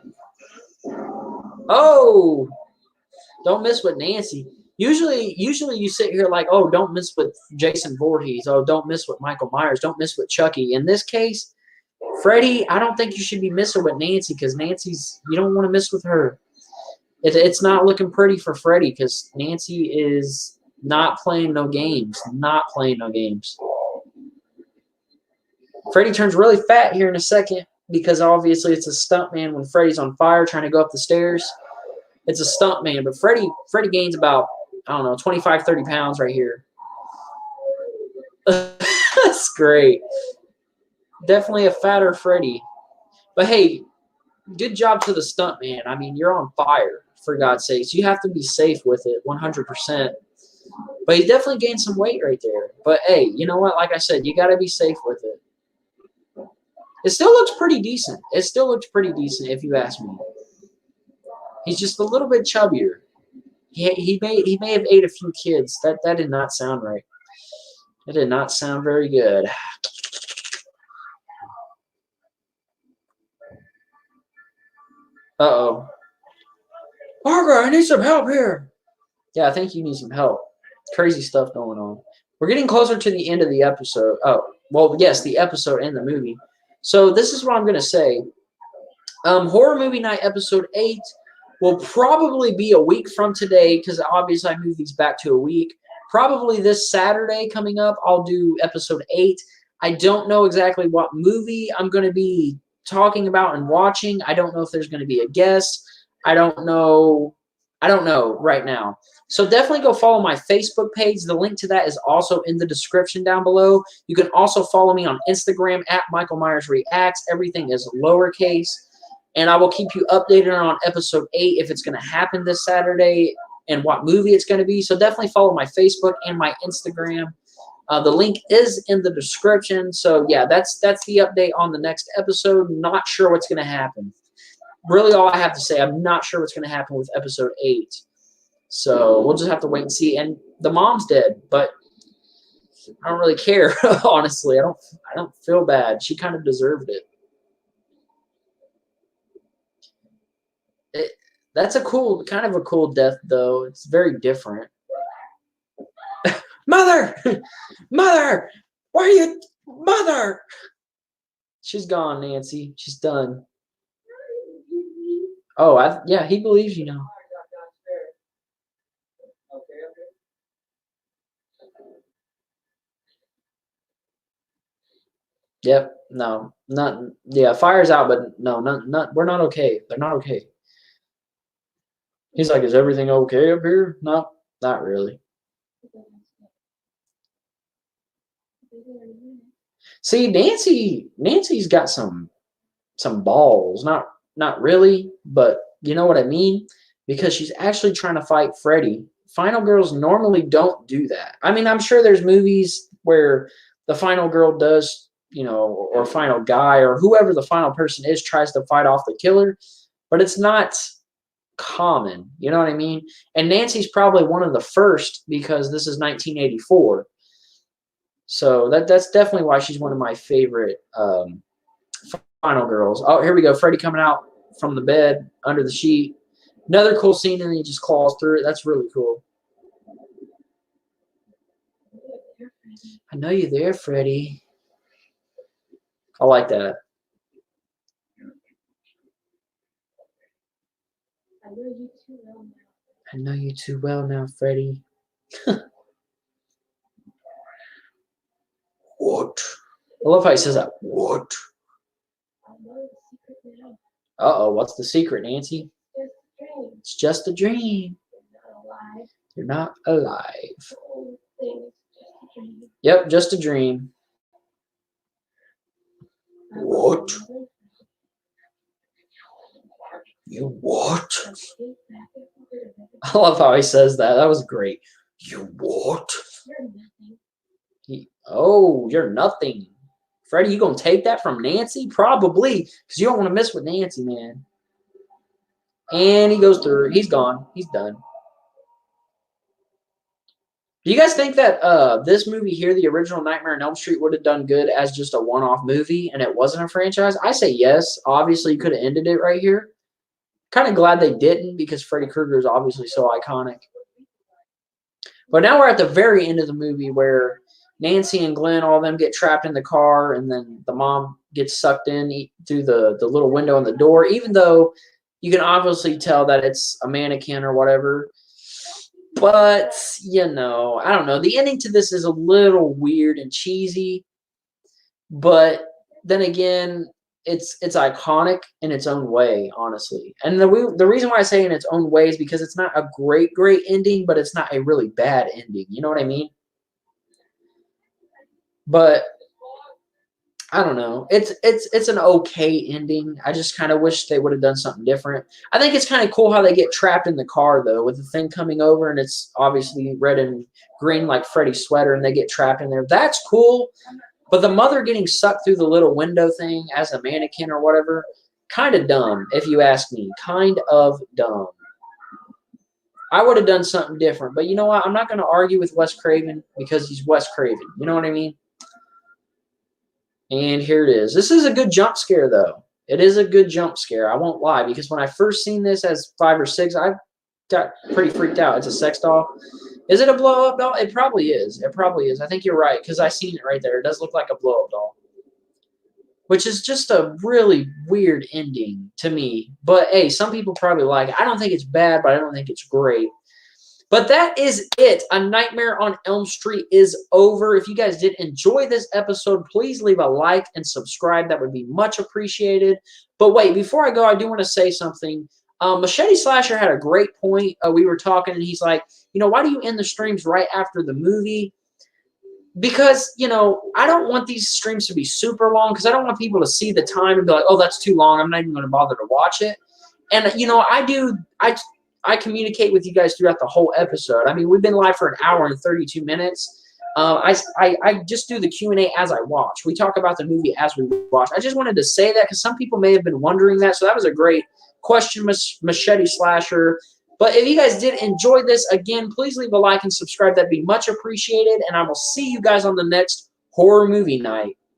Oh, don't mess with Nancy. Usually you sit here like, oh, don't mess with Jason Voorhees. Oh, don't mess with Michael Myers. Don't mess with Chucky. In this case, Freddy, I don't think you should be messing with Nancy because you don't want to mess with her. It's not looking pretty for Freddy because Nancy is not playing no games. Not playing no games. Freddy turns really fat here in a second because obviously it's a stuntman when Freddy's on fire trying to go up the stairs. It's a stuntman, but Freddy gains about, I don't know, 25, 30 pounds right here. That's great. Definitely a fatter Freddy. But hey, good job to the stuntman. I mean, you're on fire, for God's sakes. You have to be safe with it, 100%. But he definitely gained some weight right there. But hey, you know what? Like I said, you got to be safe with it. It still looks pretty decent. It still looks pretty decent, if you ask me. He's just a little bit chubbier. He may have ate a few kids. That did not sound right. That did not sound very good. Uh-oh. Margaret, I need some help here. Yeah, I think you need some help. Crazy stuff going on. We're getting closer to the end of the episode. Oh, well, yes, the episode and the movie. So this is what I'm going to say. Horror Movie Night Episode 8 will probably be a week from today because obviously I moved these back to a week. Probably this Saturday coming up, I'll do Episode 8. I don't know exactly what movie I'm going to be talking about and watching. I don't know if there's going to be a guest. I don't know. I don't know right now. So definitely go follow my Facebook page. The link to that is also in the description down below. You can also follow me on Instagram at Michael Myers Reacts. Everything is lowercase. And I will keep you updated on episode 8 if it's going to happen this Saturday and what movie it's going to be. So definitely follow my Facebook and my Instagram. The link is in the description. So yeah, that's the update on the next episode. Not sure what's going to happen. Really all I have to say, I'm not sure what's going to happen with episode 8. So we'll just have to wait and see. And the mom's dead, but I don't really care, honestly. I don't feel bad. She kind of deserved it. That's a cool, kind of a cool death, though. It's very different. Mother! Mother! Why are you... Mother! She's gone, Nancy. She's done. Oh, yeah, he believes you now. Yep, no, not, yeah, fire's out, but no, not, we're not okay. They're not okay. He's like, is everything okay up here? No, not really. See, Nancy's got some balls. Not really, but you know what I mean? Because she's actually trying to fight Freddy. Final girls normally don't do that. I mean, I'm sure there's movies where the final girl does, you know, or final guy or whoever the final person is tries to fight off the killer, but it's not common. You know what I mean? And Nancy's probably one of the first because this is 1984. So that's definitely why she's one of my favorite final girls. Oh, here we go. Freddy coming out from the bed under the sheet. Another cool scene, and then he just claws through it. That's really cool. I know you're there, Freddy. I like that. I know you too well now, Freddy. What? I love how he says that. What? Uh-oh, what's the secret, Nancy? It's just a dream. You're not alive. Yep, just a dream. What? You what? I love how he says that. That was great. You what? Oh, you're nothing. Freddy, you gonna take that from Nancy? Probably, because you don't want to mess with Nancy, man. And he goes through. He's gone. He's done. Do you guys think that this movie here, the original Nightmare on Elm Street, would have done good as just a one-off movie and it wasn't a franchise? I say yes. Obviously, you could have ended it right here. Kind of glad they didn't because Freddy Krueger is obviously so iconic. But now we're at the very end of the movie where Nancy and Glenn, all of them get trapped in the car, and then the mom gets sucked in through the little window in the door, even though You can obviously tell that it's a mannequin or whatever. But, you know, I don't know. The ending to this is a little weird and cheesy. But then again, it's iconic in its own way, honestly. And the reason why I say in its own way is because it's not a great ending, but it's not a really bad ending. You know what I mean? But I don't know. It's an okay ending. I just kind of wish they would have done something different. I think it's kind of cool how they get trapped in the car though, with the thing coming over and it's obviously red and green like Freddy's sweater, and they get trapped in there. That's cool. But the mother getting sucked through the little window thing as a mannequin or whatever, kind of dumb, if you ask me. Kind of dumb. I would have done something different. But you know what? I'm not going to argue with Wes Craven because he's Wes Craven. You know what I mean? And here it is. This is a good jump scare, though. It is a good jump scare. I won't lie, because when I first seen this as 5 or 6, I got pretty freaked out. It's a sex doll. Is it a blow-up doll? It probably is. It probably is. I think you're right, because I seen it right there. It does look like a blow-up doll, which is just a really weird ending to me. But, hey, some people probably like it. I don't think it's bad, but I don't think it's great. But that is it. A Nightmare on Elm Street is over. If you guys did enjoy this episode, please leave a like and subscribe. That would be much appreciated. But wait, before I go, I do want to say something. Machete Slasher had a great point. We were talking, and he's like, you know, why do you end the streams right after the movie? Because, you know, I don't want these streams to be super long, because I don't want people to see the time and be like, oh, that's too long. I'm not even going to bother to watch it. And, you know, I communicate with you guys throughout the whole episode. I mean, we've been live for an hour and 32 minutes. I just do the Q&A as I watch. We talk about the movie as we watch. I just wanted to say that because some people may have been wondering that. So that was a great question, Machete Slasher. But if you guys did enjoy this, again, please leave a like and subscribe. That'd be much appreciated. And I will see you guys on the next horror movie night.